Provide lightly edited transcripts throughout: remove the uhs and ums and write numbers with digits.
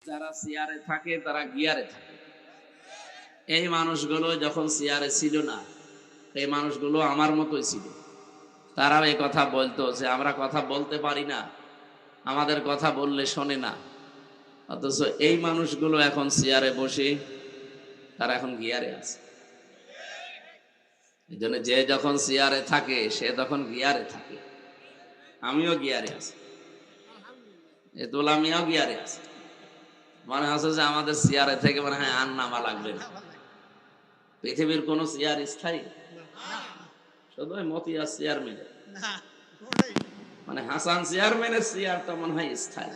যারা চেয়ারে থাকে তারা গিয়ারে থাকে। এই মানুষগুলো যখন চেয়ারে ছিল না, এই মানুষগুলো আমার মতোই ছিল। তারাও এই কথা বলতো যে আমরা কথা বলতে পারি না, আমাদের কথা বললে শোনে না। অথচ এই মানুষগুলো এখন চেয়ারে বসে, তারা এখন গিয়ারে আছে। এই জন্য যে যখন চেয়ারে থাকে সে তখন গিয়ারে থাকে। আমিও গিয়ারে আছি, এ তোলামিয়াও গিয়ারে আছে। মনে হচ্ছে যে আমাদের চেয়ারে থেকে মনে হয় আর নামা লাগবে না। পৃথিবীর কোন চেয়ার স্থায়ী? শুধু মতিয়া চেয়ারম্যান, মানে হাসান চেয়ারম্যানের চেয়ারটা মনে হয় স্থায়ী।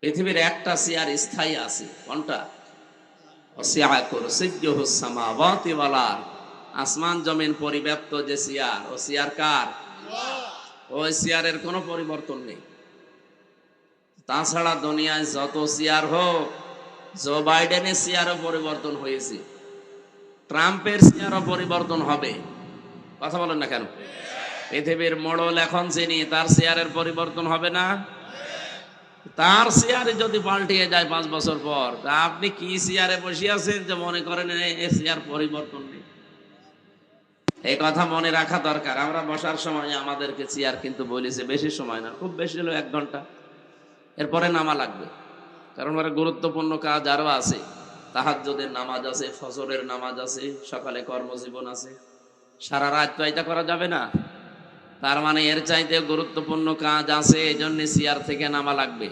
পৃথিবীর একটা চেয়ার স্থায়ী আছে, কোনটা? আসমান জমিন পরিব্যাপ্ত যে চেয়ার, ও চেয়ার কার? ওই চেয়ারের কোনো পরিবর্তন নেই। তাছাড়া দুনিয়ায় যত চেয়ার হোক, জো বাইডেনের চেয়ারও পরিবর্তন হয়েছে, ট্রাম্পের চেয়ারও পরিবর্তন হবে। কথা বলেন না কেন? পৃথিবীর মোড়ল এখন যিনি, তার চেয়ারের পরিবর্তন হবে না? তার চেয়ারে যদি পাল্টিয়ে যায় 5 বছর পর, তা আপনি কি চেয়ারে বসে আছেন যে মনে করেন এই চেয়ার পরিবর্তন নেই? এই কথা মনে রাখা দরকার। আমরা বসার সময় আমাদেরকে চেয়ার কিন্তু বলেছে বেশি সময় না, খুব বেশি হলো 1 ঘন্টা, এরপরে নামা লাগবে। কারণ ওরা গুরুত্বপূর্ণ কাজ আরো আছে। তাহাজ্জুদের নামাজ আছে, ফজরের নামাজ আছে, সকালে কর্মজীবন আছে, সারা রাত তো এটা করা যাবে না। তার মানে এর চাইতে গুরুত্বপূর্ণ কাজ আছে, এই জন্য চেয়ার থেকে নামা লাগবে।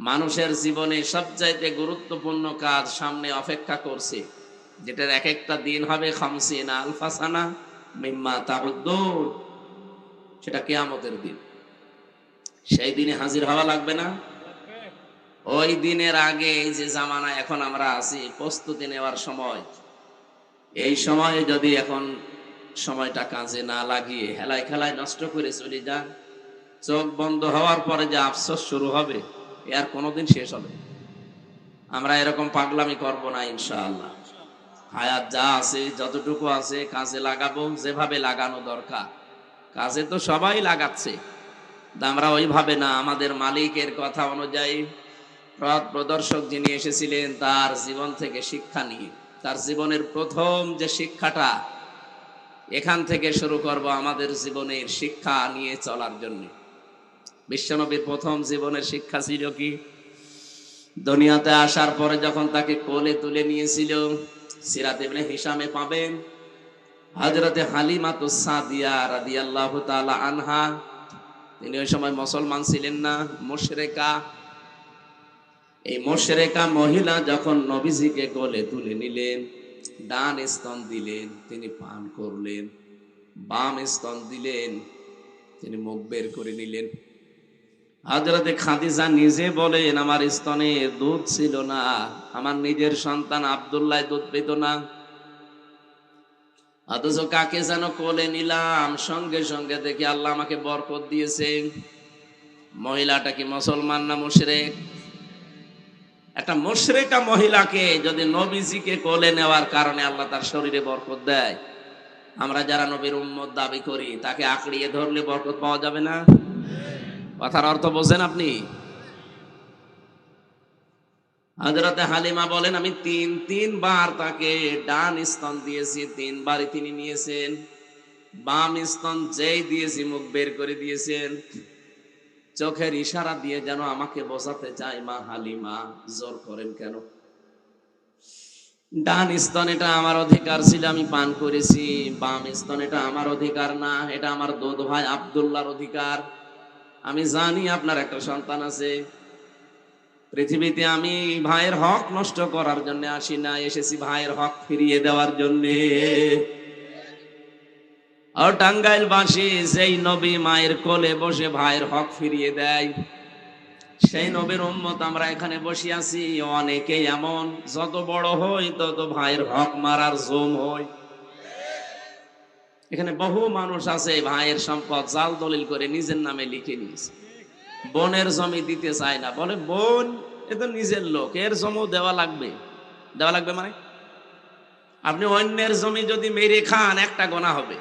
মানুষের জীবনে সবচাইতে গুরুত্বপূর্ণ কাজ সামনে অপেক্ষা করছে, যেটার এক একটা দিন হবে 50 আলফা সানা মিম্মা তাউদ্দুন। সেটা কিয়ামতের দিন। সেই দিনে হাজির হওয়া লাগবে না? ওই দিনের আগে এই যে জামানা এখন আমরা আছি, প্রস্তুতি নেওয়ার সময়, এই সময়ে যদি এখন সময়টা কাজে না লাগিয়ে হেলায় খেলায় নষ্ট করে চলে যান, চোখ বন্ধ হওয়ার পরে যে আফসোস শুরু হবে, এ আর কোনোদিন শেষ হবে? আমরা এরকম পাগলামি করব না ইনশাআল্লাহ। হায়াত যা আছে, যতটুকু আছে কাজে লাগাবো, যেভাবে লাগানো দরকার। কাজে তো সবাই লাগাচ্ছে, আমরা ওইভাবে না, আমাদের মালিকের কথা অনুযায়ী, পথ প্রদর্শক যিনি এসেছিলেন তার জীবন থেকে শিক্ষা নিয়ে, তার জীবনের প্রথম যে শিক্ষাটা, এখান থেকে শুরু করব আমাদের জীবনের শিক্ষা নিয়ে চলার জন্য। বিশ্বনবীর প্রথম জীবনের শিক্ষা ছিল কি? দুনিয়াতে আসার পরে যখন তাকে কোলে তুলে নিয়েছিল, সিরাত ইবনে হিশামে পাবেন, হযরতে হালিমাতুস সাদিয়া রাদিয়াল্লাহু তাআলা আনহা, তিনি ওই সময় মুসলমান ছিলেন না, মুশরিকা। এই মুশরিকা মহিলা যখন নবীজিকে কোলে তুলে নিলেন, ডান স্তন দিলেন, তিনি পান করলেন, বাম স্তন দিলেন, তিনি মুখ বের করে নিলেন। হযরতে খাদিজা নিজে বলেন, আমার স্তনে দুধ ছিল না, আমার নিজের সন্তান আব্দুল্লাহ দুধ পেত না, অথচ কাকে যেন কোলে নিলাম, সঙ্গে সঙ্গে দেখি আল্লাহ আমাকে বরকত দিয়েছে। মহিলাটা কি মুসলমান না মুশরিক? একটা মুশরিকা মহিলাকে যদি নবীজিকে কোলে নেওয়ার কারণে আল্লাহ তার শরীরে বরকত দেয়, আমরা যারা নবীর উম্মত দাবি করি, তাকে আঁকড়িয়ে ধরলে বরকত পাওয়া যাবে না? কথার অর্থ বোঝেন আপনি? হযরতে হালিমা বলেন, আমি তিনবার তাকে ডান স্তন দিয়েছি, 3 বারই তিনি নিয়েছেন। বাম স্তন যেই দিয়েছি মুখ বের করে দিয়েছেন। চোখের ইশারা দিয়ে যেন আমাকে বোঝাতে চায়, মা হালিমা জোর করেন কেন? ডান স্তন এটা আমার অধিকার ছিল, আমি পান করেছি। বাম স্তন এটা আমার অধিকার না, এটা আমার দুধ ভাই আব্দুল্লাহর অধিকার। আমি জানি আপনার একটা সন্তান আছে। পৃথিবীতে আমি ভাইয়ের হক নষ্ট করার জন্য আসি না, এসেছি ভাইয়ের হক ফিরিয়ে দেওয়ার জন্য। আর টাঙ্গাইলবাসী যেই নবী মায়ের কোলে বসে ভাইয়ের হক ফিরিয়ে দেয়, সেই নবীর উম্মত আমরা এখানে বসে আছি। অনেকেই এমন, যত বড় হই তত ভাইয়ের হক মারার জম হই। এখানে বহু মানুষ আছে ভাইয়ের সম্পদ জাল দলিল করে নিজের নামে লিখে নিয়েছে। বোনের জমি দিতে চায় না, বলে বোন এ তো নিজের লোক, এর জমি দেওয়া লাগবে। দেওয়া লাগবে মানে আপনি অন্যের জমি যদি মেরে খান একটা গোনা হবে,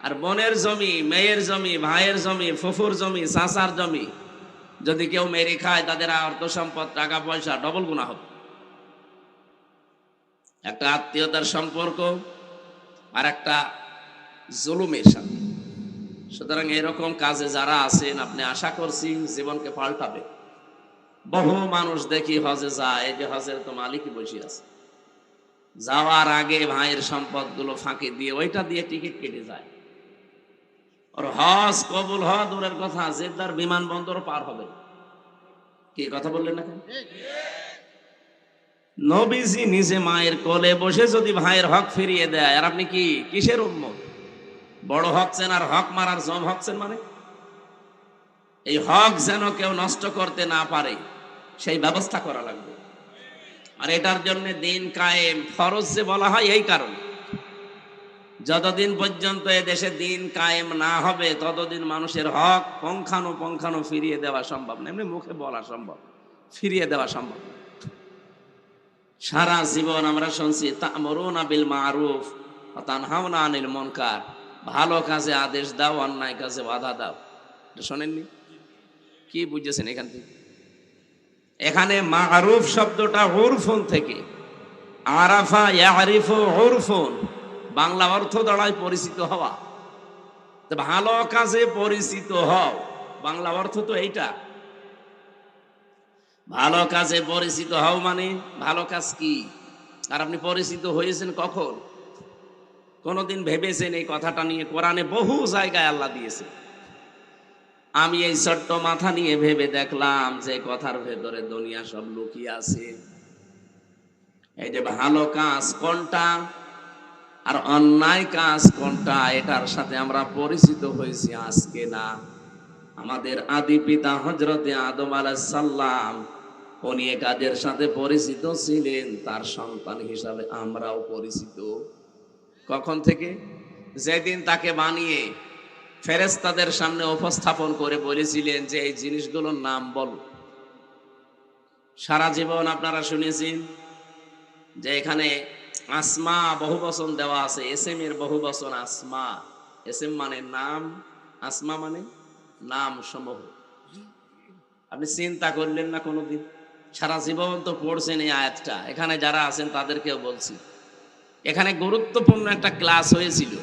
আর বোনের জমি, মেয়ের জমি, ভাইয়ের জমি, ফুফুর জমি, চাচার জমি যদি কেউ মেরে খায় তাদের অর্থ সম্পদ টাকা পয়সা ডবল গুনাহ হবে। একটা আত্মীয়তার সম্পর্ক আর একটা জুলুমের সাথে। সুতরাং এরকম কাজে যারা আছেন আপনি আশা করছি জীবনকে পাল্টাবে। বহু মানুষ দেখি হজে যায়, এই যে হজের তো মালিকই বসে আছে, যাওয়ার আগে ভাইয়ের সম্পদ গুলো ফাঁকি দিয়ে ওইটা দিয়ে টিকিট কেটে যায়। ওর হজ কবুল হওয়া দূরের কথা, জেদ্দার বিমানবন্দর পার হবে। কি কথা বললেন না? নবীজি নিজে মায়ের কোলে বসে যদি ভাইয়ের হক ফিরিয়ে দেয়, আর আপনি কি কিসের উম্মত? বড় হচ্ছেন আর হক মারার জম হচ্ছেন মানে? এই হক যেন কেউ নষ্ট করতে না পারে সেই ব্যবস্থা করা লাগবে। আর এটার জন্য দিন কায়েম ফরজ যে বলা হয় এই কারণে, যতদিন পর্যন্ত এ দেশে দিন কায়েম না হবে ততদিন মানুষের হক পঙ্খানো ফিরিয়ে দেওয়া সম্ভব না। এমনি মুখে বলা সম্ভব, ফিরিয়ে দেওয়া সম্ভব না। সারা জীবন আমরা শুনছি তা'মুরুনা বিল মা'রুফ ওয়া তানহাউনা আনিল মুনকার, ভালো কাজে আদেশ দাও, অন্যায় কাজে বাধা দাও। এটা শোনেননি? কি বুঝেছেন এখান থেকে? এখানে মা'রুফ শব্দটা উরফুন থেকে, আরাফা ইয়ারিফু উরফুন, বাংলা অর্থ দাঁড়ায় পরিচিত হওয়া। তো ভালো কাজে পরিচিত হও, বাংলা অর্থ তো এইটা। ভালো কাজে পরিচিত হও মানে ভালো কাজ কি? আর আপনি পরিচিত হয়েছেন কখন? কোনদিন ভেবেছেন এই কথাটা নিয়ে? কোরআনে বহু জায়গায় আল্লাহ দিয়েছে। আমি এই ছোট্ট মাথা নিয়ে ভেবে দেখলাম যে কথার ভেতরে দুনিয়া সব লুকিয়ে আছে। এই যে ভালো কাজ কোনটা আর অন্যায় কাজ কোনটা, এটার সাথে আমরা পরিচিত হয়েছি আজকে না। আমাদের আদি পিতা হযরতে আদম আলাইহিস সালাম উনি এ কাজের সাথে পরিচিত ছিলেন, তার সন্তান হিসাবে আমরাও পরিচিত। কখন থেকে? যেদিন তাকে বানিয়ে ফেরেশতাদের সামনে উপস্থাপন করে বলেছিলেন যে এই জিনিসগুলোর নাম বলো। সারা জীবন আপনারা শুনেছেন যে এখানে আসমা বহুবচন দেওয়া আছে, এসএম এর বহুবচন আসমা। এসএম মানে নাম, আসমা মানে নাম সমূহ। আপনি চিন্তা করলেন না কোনোদিন? সারা জীবন তো পড়ছেন এই আয়াতটা। এখানে যারা আছেন তাদেরকেও বলছি, এখানে গুরুত্বপূর্ণ একটা ক্লাস হয়েছিল।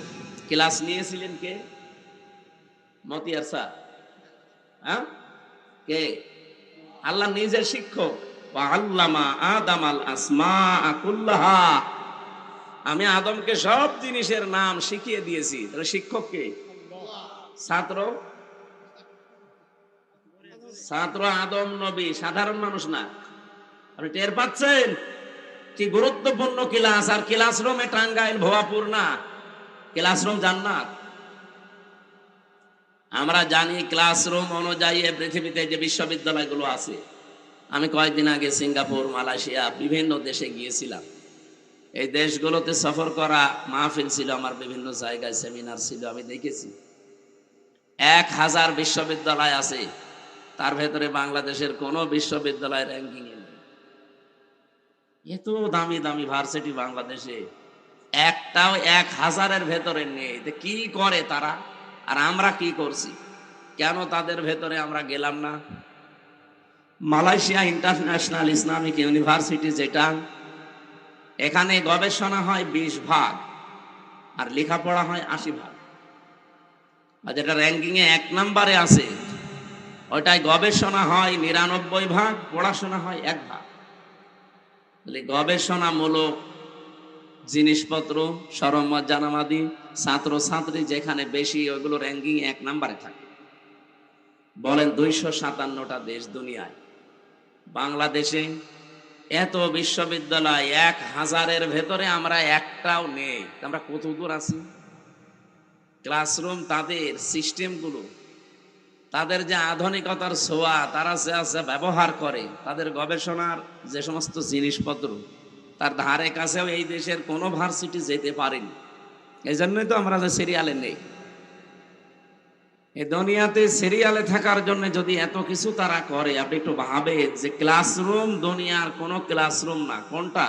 ক্লাস নিয়েছিলেন কে? মতিয়ার স্যার? হ্যাঁ, কে? আল্লাহ নিজের শিক্ষক। আল্লামা আদামাল আসমাআ কুল্লাহা, আমি আদমকে সব জিনিসের নাম শিখিয়ে দিয়েছি। তাহলে শিক্ষক কে? ছাত্র? ছাত্র আদম নবী, সাধারণ মানুষ না। আপনি টের পাচ্ছেন কি গুরুত্বপূর্ণ ক্লাস? আর ক্লাসরুমে টাঙ্গাইল ভুয়াপুর না, ক্লাসরুম জান্নাত। আমরা জানি ক্লাসরুম অনুযায়ী পৃথিবীতে যে বিশ্ববিদ্যালয়গুলো আছে, আমি কয়েকদিন আগে সিঙ্গাপুর, মালয়েশিয়া বিভিন্ন দেশে গিয়েছিলাম। এই দেশগুলোতে সফর করা, মাহফিল ছিল আমার, বিভিন্ন জায়গায় সেমিনার ছিল। আমি দেখেছি 1000 বিশ্ববিদ্যালয় আছে, তার ভেতরে বাংলাদেশের কোন বিশ্ববিদ্যালয় র্যাঙ্কিং এ নেই। এত দামি দামি ভার্সিটি বাংলাদেশে, একটাও 1000-এর ভেতরে নেই। কি করে তারা? আর আমরা কি করছি? কেন তাদের ভেতরে আমরা গেলাম না? মালয়েশিয়া ইন্টারন্যাশনাল ইসলামিক ইউনিভার্সিটি, যেটা এখানে গবেষণা হয় 20 ভাগ আর লেখাপড়া হয় 80 ভাগ। আর যেটা র্যাঙ্কিং এ 1 নম্বরে আছে ওইটাই গবেষণা হয় 99 ভাগ, পড়াশোনা হয় 1 ভাগ। গবেষণামূলক জিনিসপত্র, সরঞ্জাম জানামাদি, ছাত্র ছাত্রী যেখানে বেশি, ওইগুলো র্যাঙ্কিং 1 নম্বরে থাকে। বলেন 257টা দেশ দুনিয়ায়, বাংলাদেশে এত বিশ্ববিদ্যালয় 1000-এর ভেতরে আমরা একটাও নেই। আমরা কত দূর আছি? ক্লাসরুম, তাদের সিস্টেমগুলো, তাদের যে আধুনিকতার ছোঁয়া তারা যে ব্যবহার করে, তাদের গবেষণার যে সমস্ত জিনিসপত্র, তার ধারে কাছেও এই দেশের কোনো ভার্সিটি যেতে পারেনি। এই জন্যই তো আমরা যে সিরিয়ালে নেই। এই দুনিয়াতে সিরিয়ালে থাকার জন্য যদি এত কিছু তারা করে, আপনি একটু ভাবেন যে ক্লাসরুম দুনিয়ার কোন ক্লাসরুম না। কোনটা?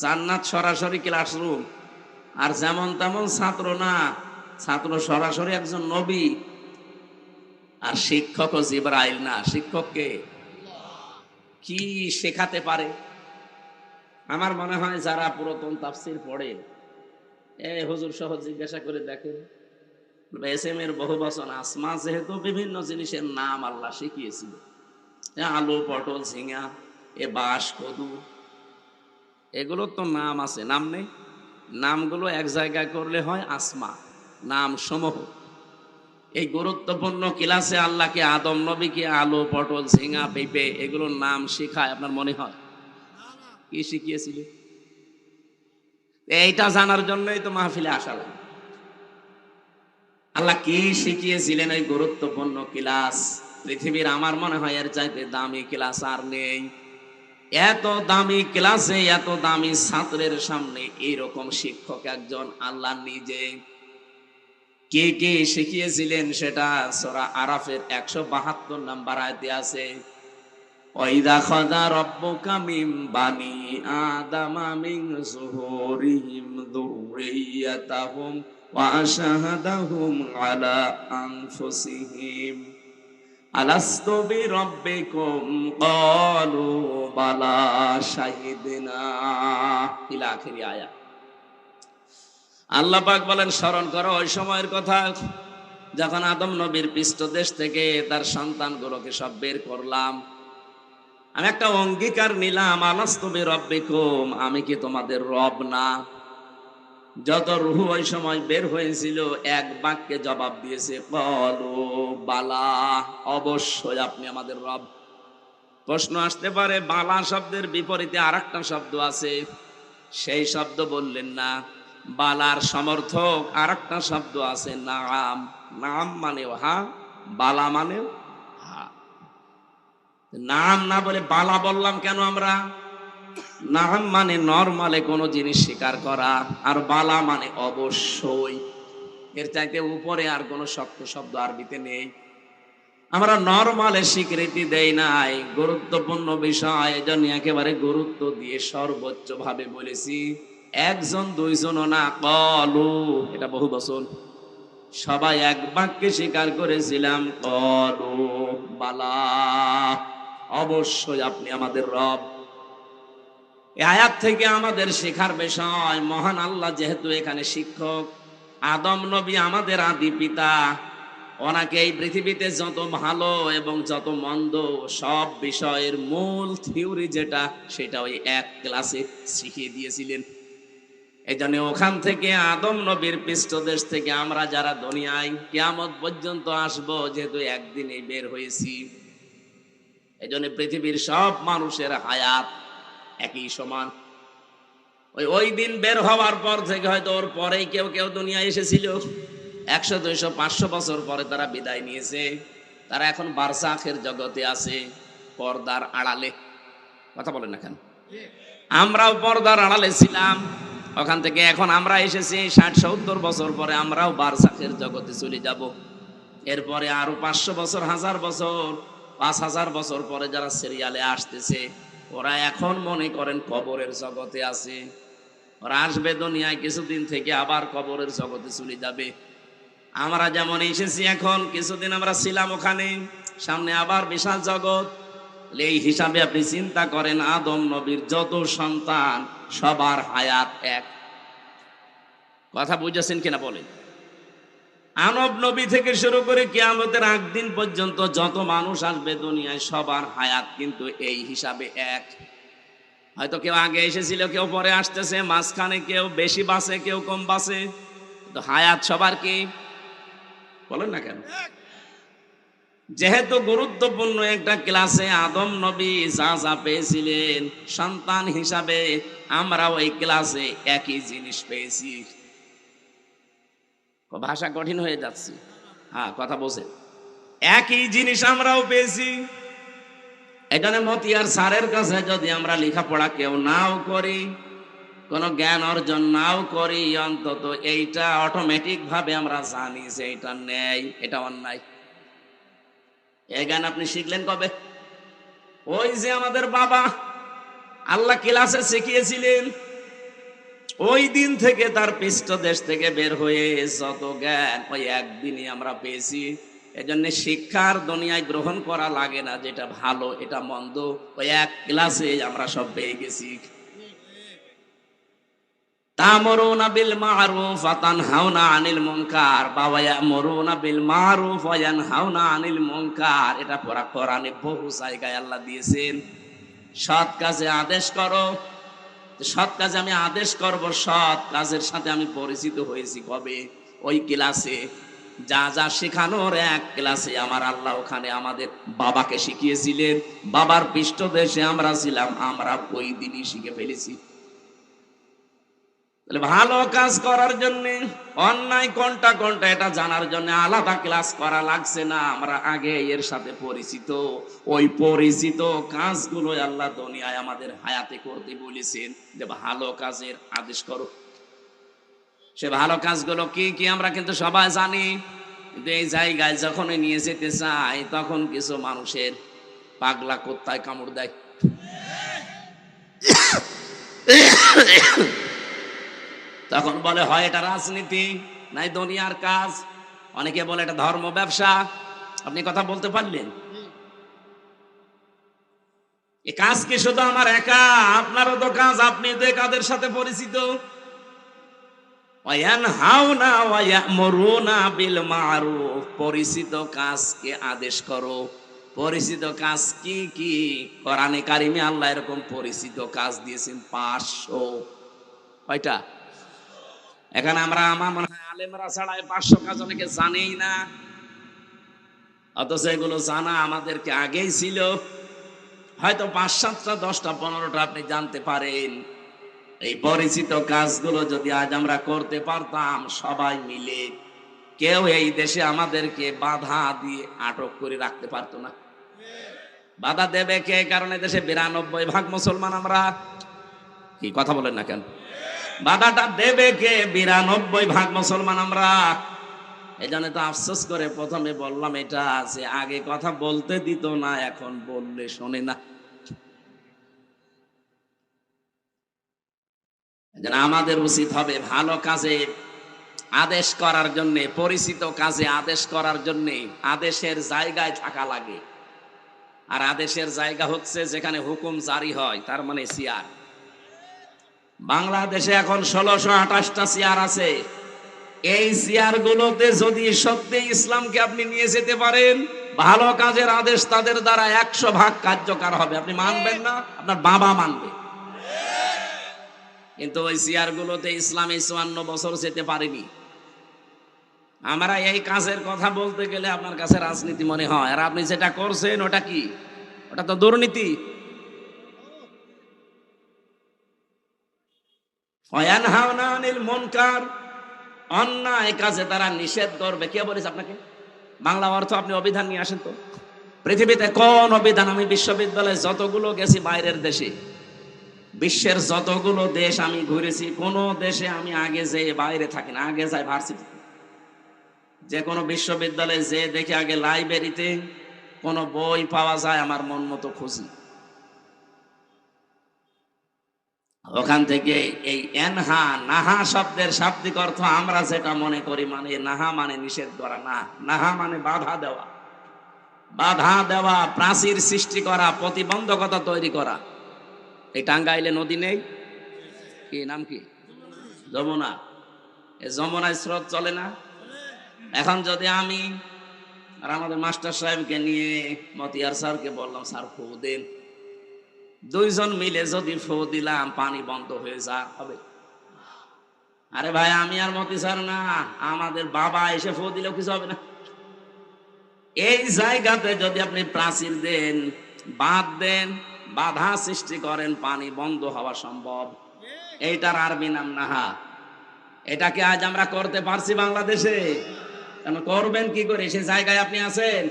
জান্নাত সরাসরি ক্লাসরুম। আর যেমন তেমন ছাত্র না, ছাত্র সরাসরি একজন নবী। আর শিক্ষকও জিবরাইল না, শিক্ষককে কি শেখাতে পারে? আমার মনে হয় যারা পুরাতন তাফসীর পড়ে, হুজুর সহ জিজ্ঞাসা করে দেখেন, এসএম এর বহু বচন আসমা, যেহেতু বিভিন্ন জিনিসের নাম আল্লাহ শিখিয়েছিল, আলু, পটল, ঝিঙা, বাঁশ, কদু, এগুলোর তো নাম আছে, নাম নেই? নামগুলো এক জায়গায় করলে হয় আসমা, নাম সমূহ। এই গুরুত্বপূর্ণ ক্লাসে আল্লাহকে আদম নবীকে আলু, পটল, ঝিঙা, পেঁপে এগুলোর নাম শিখায় আপনার মনে হয়? কি শিখিয়েছিল? এইটা জানার জন্যই তো মাহফিলে আসা লাগে। আল্লাহ কি শিখিয়েছিলেন এই গুরুত্বপূর্ণ ক্লাস, পৃথিবীর আমার মনে হয় এর চাইতে দামি ক্লাস আর নেই। এত দামি ক্লাসে এত দামি ছাত্রের সামনে এইরকম শিক্ষক একজন আল্লাহ নিজে কে কে শিখিয়েছিলেন সেটা সূরা আরাফের 172 নম্বর আয়াতে আছে। ওয়াইদা খাযা রাব্বুকা মিন বানি আদামা মিন যুহুরিহিম যুররিয়াতাহুম ওয়া আশহাদাহুম আলা আনফুসিহিম আলাস্তু বিরাব্বিকুম ক্বালু বালা শাহিদনা ইলা আখির আয়াত। আল্লাহ পাক বলেন, স্মরণ করো ওই সময়ের কথা যখন আদম নবীর পৃষ্ঠদেশ থেকে তার সন্তানগুলোকে সব বের করলাম, আমি একটা অঙ্গীকার নিলাম, আলাস্তু বিরাব্বিকুম, আমি কি তোমাদের রব না? যত রূহ ওই সময় বের হয়েছিল এক বাক্যে জবাব দিয়েছে, ক্বালু বালা, অবশ্যই আপনি আমাদের রব। প্রশ্ন আসতে পারে, বালা শব্দের বিপরীতে আরেকটা শব্দ আছে, সেই শব্দ বললেন না। বালার সমর্থক আরেকটা শব্দ আছে, নাম। নাম মানেও হা, বালা মানেও হা। নাম না বলে বালা বললাম কেন আমরা? নাম মানে নরমালে কোনো জিনিস স্বীকার করা, আর বালা মানে অবশ্যই। এর চাইতে উপরে আর কোনো শক্ত শব্দ আরবিতে নেই। আমরা নরমালে স্বীকৃতি দেই নাই, গুরুত্বপূর্ণ বিষয় এজন্য একেবারে গুরুত্ব দিয়ে সর্বোচ্চ ভাবে বলেছি। একজন দুইজনও না, ক্বালু, এটা বহু বচন, সবাই এক বাক্যে স্বীকার করেছিলাম, ক্বালু বালা, অবশ্যই আপনি আমাদের রব। এই আয়াত থেকে আমাদের শেখার বিষয়, মহান আল্লাহ যেহেতু এখানে শিক্ষক, আদম নবী আমাদের আদি পিতা, ওনাকে এই পৃথিবীতে যত ভালো এবং যত মন্দ সব বিষয়ের মূল থিওরি যেটা, সেটা ওই এক ক্লাসে শিখিয়ে দিয়েছিলেন। এই জন্য ওখান থেকে আদম নবীর পৃষ্ঠদেশ থেকে আমরা যারা দুনিয়ায় কিয়ামত পর্যন্ত আসব, যেহেতু একদিনেই বের হয়েছি, এই জন্য পৃথিবীর সব মানুষের হায়াত একই সমান। ওই দিন বের হওয়ার পর থেকে হয়তো ওর পরেই কেউ কেউ দুনিয়ায় এসেছিল, 100, 200, 500 বছর পরে তারা বিদায় নিয়েছে, তারা এখন বারজাখের জগতে আছে, পর্দার আড়ালে। কথা বলেন না কেন? আমরাও পর্দার আড়ালে ছিলাম, ওখান থেকে এখন আমরা এসেছি 60-70 বছর পরে, আমরাও বারজাখের জগতে চলে যাব। এরপরে আরো 500 বছর, 1000 বছর, 5000 বছর পরে যারা সিরিয়ালে আসতেছে, ওরা এখন মনে করেন কবরের জগতে আছে। ওরা আসবে দুনিয়ায় কিছুদিন থেকে আবার কবরের জগতে চলে যাবে। আমরা যেমন এসেছি এখন, কিছুদিন আমরা ছিলাম ওখানে, সামনে আবার বিশাল জগৎ। এই হিসাবে আপনি চিন্তা করেন, আদম নবীর যত সন্তান সবার হায়াত এক। কথা বুঝেছেন কিনা বলেন? আনব নবী থেকে শুরু করে কিয়ামতের আগ দিন পর্যন্ত যত মানুষ আসবে দুনিয়ায়, সবার হায়াত কিন্তু এই হিসাবে এক। হয়তো কেউ আগে এসেছিল, কেউ পরে আসতেছে, মাঝখানে কেউ বেশি বাঁচে, কেউ কম বাঁচে, তো হায়াত সবার কি? বলেন না কেন? যেহেতু গুরুত্বপূর্ণ একটা ক্লাসে আদম নবী যা যা পেয়েছিলেন সন্তান হিসাবে, আমরাও এই ক্লাসে একই জিনিস পেয়েছি। ভাষা কঠিন হয়ে যাচ্ছে, হ্যাঁ কথা বোঝেন, একই জিনিস আমরাও পেয়েছি। এখানে মতিয়ার স্যারের কাছে যদি আমরা লেখাপড়া কেউ নাও করি, কোনো জ্ঞান অর্জন নাও করি, অন্তত এইটা অটোমেটিক ভাবে আমরা জানি যে এটা ন্যায়, এটা অন্যায়। এই জ্ঞান আপনি শিখলেন কবে? ওই যে আমাদের বাবা আল্লাহ ক্লাসে শিখিয়েছিলেন, ওই দিন থেকে তার পৃষ্ঠদেশ থেকে বের হয়ে যত জ্ঞান ওই একদিনই আমরা পেয়েছি। এজন্য শিক্ষার দুনিয়ায় গ্রহণ করা লাগে না, যেটা ভালো এটা মন্দ ওই এক ক্লাসে আমরা সব পেয়ে গেছি। তা'মুরুনা বিল মা'রুফ ওয়া তানহাউনা আনিল মুনকার, বা ইয়া'মুরুনা বিল মা'রুফ ওয়া ইয়ানহাউনা আনিল মুনকার, এটা পড়া কোরআনে বহু জায়গায় আল্লাহ দিয়েছেন। সৎ কাজে আদেশ করো, সৎ কাজে আমি আদেশ করব, সৎ কাজের সাথে আমি পরিচিত হয়েছি কবে? ওই ক্লাসে। যা যা শেখানোর এক ক্লাসে আমার আল্লাহ ওখানে আমাদের বাবাকে শিখিয়েছিলেন, বাবার পৃষ্ঠদেশে আমরা ছিলাম, আমরা ওই দিনই শিখে ফেলেছি। ভালো কাজ করার জন্য, অন্যায় কোনটা কোনটা এটা জানার জন্য আলাদা ক্লাস করা লাগছে না, আমরা আগে এর সাথে পরিচিত। ওই পরিচিত কাজগুলো আল্লাহ দুনিয়ায় আমাদের হায়াতে করতে বলেছেন, যে ভালো কাজের আদেশ করো। সে ভালো কাজগুলো কি কি আমরা কিন্তু সবাই জানি, কিন্তু এই জায়গায় যখন নিয়ে যেতে চাই তখন কিছু মানুষের পাগলা কুত্তায় কামড় দেয়। তখন বলে হয় এটা রাজনীতি, নাই দুনিয়ার কাজ, অনেকে বলে এটা ধর্ম ব্যবসা। আপনি কথা বলতে পারলেন? এই কাজ কি শুধু আমার একা? আপনারও তো কাজ, আপনি তো কাদের সাথে পরিচিত। ওয়ায়ানহাউনা ওয়া ইয়া'মুরুনা বিল মা'রুফ, পরিচিত কাজকে আদেশ করো। পরিচিত কাজ কি কি? কোরআনে কারিমে আল্লাহ এরকম পরিচিত কাজ দিয়েছেন 500। কয়টা? এখানে আমরা, আমার মনে হয় আলেমরা ছাড়া 500 কাজ অনেকে জানেই না, অথচ এগুলো জানা আমাদেরকে আগেই ছিল। হয়তো 5, 7টা, 10টা, 15টা আপনি জানতে পারেন। এই পরিচিত কাজগুলো যদি আজ আমরা করতে পারতাম সবাই মিলে, কেউ এই দেশে আমাদেরকে বাধা দিয়ে আটক করে রাখতে পারতো না। বাধা দেবে কে? কারণ এই দেশে 92% মুসলমান আমরা। কি কথা বলেন না কেন? বাধাটা দেবে কে? 92% মুসলমান আমরা। এই জন্য তো আফসোস করে প্রথমে বললাম এটা, যে আগে কথা বলতে দিত না, এখন বললে শোনে না। আমাদের উচিত হবে ভালো কাজে আদেশ করার জন্য, পরিচিত কাজে আদেশ করার জন্য আদেশের জায়গায় থাকা লাগে। আর আদেশের জায়গা হচ্ছে যেখানে হুকুম জারি হয়, তার মানে চেয়ার। বাংলাদেশে এখন 1628টা চেয়ার আছে। এই চেয়ার গুলোতে যদি সত্যি ইসলামকে আপনি নিয়ে যেতে পারেন, ভালো কাজের আদেশ তাদের দ্বারা 100% কার্যকর হবে। আপনি মানবেন না, আপনার বাবা মানবে। কিন্তু ওই চেয়ার গুলোতে ইসলামে 54 বছর যেতে পারেনি। আমরা এই কাজের কথা বলতে গেলে আপনার কাছে রাজনীতি মনে হয়, আর আপনি যেটা করছেন ওটা কি? ওটা তো দুর্নীতি। ওয়ায়ানহাউনা আনিল মুনকার, অন্যায় কাজে তারা নিষেধ করবে। কে বলেছে আপনাকে? বাংলা অর্থ আপনি অভিধান নিয়ে আসেন তো। পৃথিবীতে কোন অভিধান? আমি বিশ্ববিদ্যালয়ে যতগুলো গেছি বাইরের দেশে, বিশ্বের যতগুলো দেশ আমি ঘুরেছি, কোন দেশে আমি আগে যে বাইরে থাকি না, আগে যাই ভার্সিটি। যে কোনো বিশ্ববিদ্যালয়ে যে দেখে আগে লাইব্রেরিতে কোন বই পাওয়া যায় আমার মন মতো খুঁজি, ওখান থেকে এই এনহা নাহা শব্দের শাব্দিক অর্থ আমরা যেটা মনে করি, মানে নাহা মানে নিষেধ করা, না, নাহা মানে বাধা দেওয়া। বাধা দেওয়া, প্রাচীর সৃষ্টি করা, প্রতিবন্ধকতা তৈরি করা। এই টাঙ্গাইলে নদী নেই? কি নাম কি? যমুনা। এই যমুনায় স্রোত চলে না? এখন যদি আমি আর আমাদের মাস্টার সাহেবকে নিয়ে মতিয়ার স্যারকে বললাম, স্যার ফু দেন, 2 জন মিলে যদি ফু দিলাম, পানি বন্ধ হয়ে যা হবে? আরে ভাই, আমি আর মতি স্যার না, আমাদের বাবা এসে ফু দিলেও কিছু হবে না। এই জায়গাতে যদি আপনি প্রাচীর দেন, বাঁধ দেন, বাধা সৃষ্টি করেন, পানি বন্ধ হওয়া সম্ভব। এইটার আরবি নাম নাহা। এটাকে আজ আমরা করতে পারছি বাংলাদেশে? কেন করবেন কি করে? সে জায়গায় আপনি আছেন।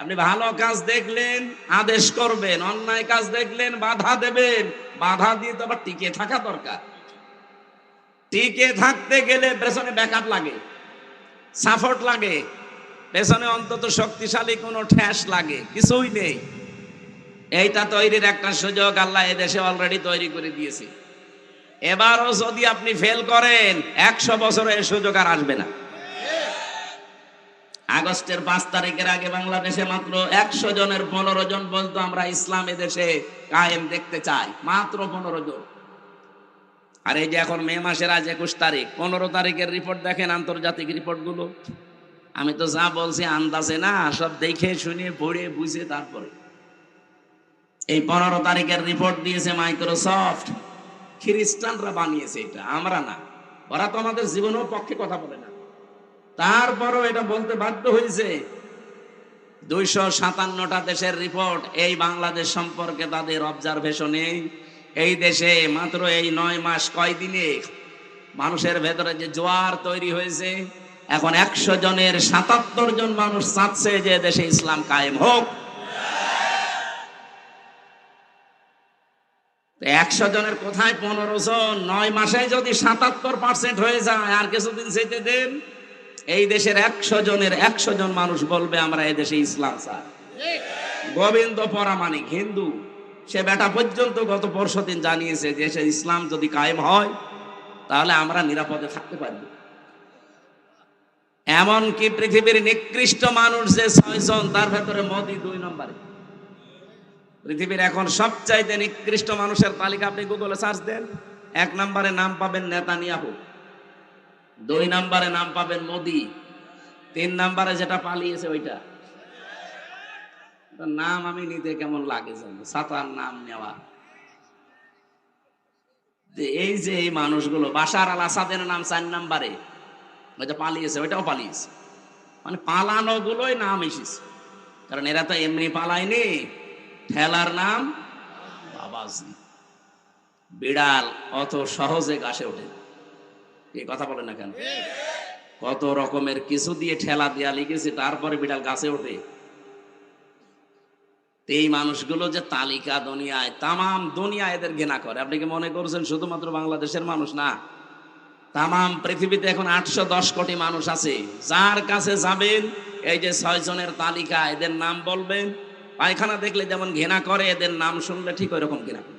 আপনি ভালো কাজ দেখলেন আদেশ করবেন, অন্যায় কাজ দেখলেন বাধা দেবেন। বাধা দিয়ে তো আবার টিকে থাকা দরকার। টিকে থাকতে গেলে পেছনে ব্যাকআপ লাগে, সাপোর্ট লাগে, পেছনে অন্তত শক্তিশালী কোনো ঠ্যাস লাগে। কিছুই নেই। এইটা তৈরির একটা সুযোগ আল্লাহ এদেশে অলরেডি তৈরি করে দিয়েছে। এবারও যদি আপনি ফেল করেন, 100 বছরে এই সুযোগ আর আসবে না। আগস্টের 5 তারিখের আগে বাংলাদেশে মাত্র 100 জনের 15 জন বলতো আমরা ইসলাম দেশে কায়েম দেখতে চাই, মাত্র 15 জন। আর এই যে এখন মে মাসের আজ 21 তারিখ, 15 তারিখের রিপোর্ট দেখেন, আন্তর্জাতিক রিপোর্ট গুলো। আমি তো যা বলছি আন্দাজে না, সব দেখে শুনে পড়ে বুঝে তারপরে। এই 15 তারিখের রিপোর্ট দিয়েছে মাইক্রোসফট। খ্রিস্টানরা বানিয়েছে এটা, আমরা না। ওরা তো আমাদের জীবনের পক্ষে কথা বলে না, তারপরও এটা বলতে বাধ্য হয়েছে। 257টা দেশের রিপোর্ট এই বাংলাদেশ সম্পর্কে তাদের অবজারভেশনে। এই দেশে মাত্র এই 9 মাস কয়দিনে মানুষের ভেতরে যে জোয়ার তৈরি হয়েছে, এখন 100 জনের 77 জন মানুষ চাচ্ছে যে দেশে ইসলাম কায়েম হোক। 100 জনের কোথায় 15 জন? 9 মাসে যদি 77% হয়ে যায়, আর কিছুদিন যেতে দেন, এই দেশের 100 জনের 100 জন মানুষ বলবে আমরা এই দেশে ইসলাম চাই। গোবিন্দ পরামানিক হিন্দু, সে বেটা পর্যন্ত গত পরশুদিন জানিয়েছে দেশে ইসলাম যদি কায়েম হয় তাহলে আমরা নিরাপদে থাকতে পারব। এমনকি পৃথিবীর নিকৃষ্ট মানুষ যে 6 জন, তার ভেতরে মোদি 2 নম্বরে। পৃথিবীর এখন সবচাইতে নিকৃষ্ট মানুষের তালিকা আপনি গুগলে সার্চ দেন, 1 নম্বরে নাম পাবেন নেতানিয়াহু, 2 নম্বরে নাম পাবেন মোদি, 3 নম্বরে যেটা পালিয়েছে ওইটা নাম আমি নিতে কেমন লাগে জানো, সাতার নাম নেওয়া। এই যে এই মানুষগুলো, বাশার আল আসাদের নাম 4 নম্বরে, ওইটা পালিয়েছে, ওইটাও পালিয়েছে। মানে পালানো গুলোই নাম এসেছে, কারণ এরা তো এমনি পালায়নি। ঠেলার নাম বাবাজি। বিড়াল অত সহজে গাছে ওঠে, এই কথা বলে না কেন? কত রকমের কিছু দিয়ে ঠেলা দিয়া লিখেছে, তারপরে বিড়াল গাছে ওঠে। এই মানুষগুলো যে তালিকা দুনিয়ায়, তামাম দুনিয়া এদের ঘৃণা করে। আপনি কি মনে করছেন শুধুমাত্র বাংলাদেশের মানুষ? না, তামাম পৃথিবীতে এখন 810 কোটি মানুষ আছে। যার কাছে যাবেন, এই যে 6 জনের তালিকা, এদের নাম বলবেন, পায়খানা দেখলে যেমন ঘৃণা করে, এদের নাম শুনলে ঠিক ওই রকম ঘৃণা করে।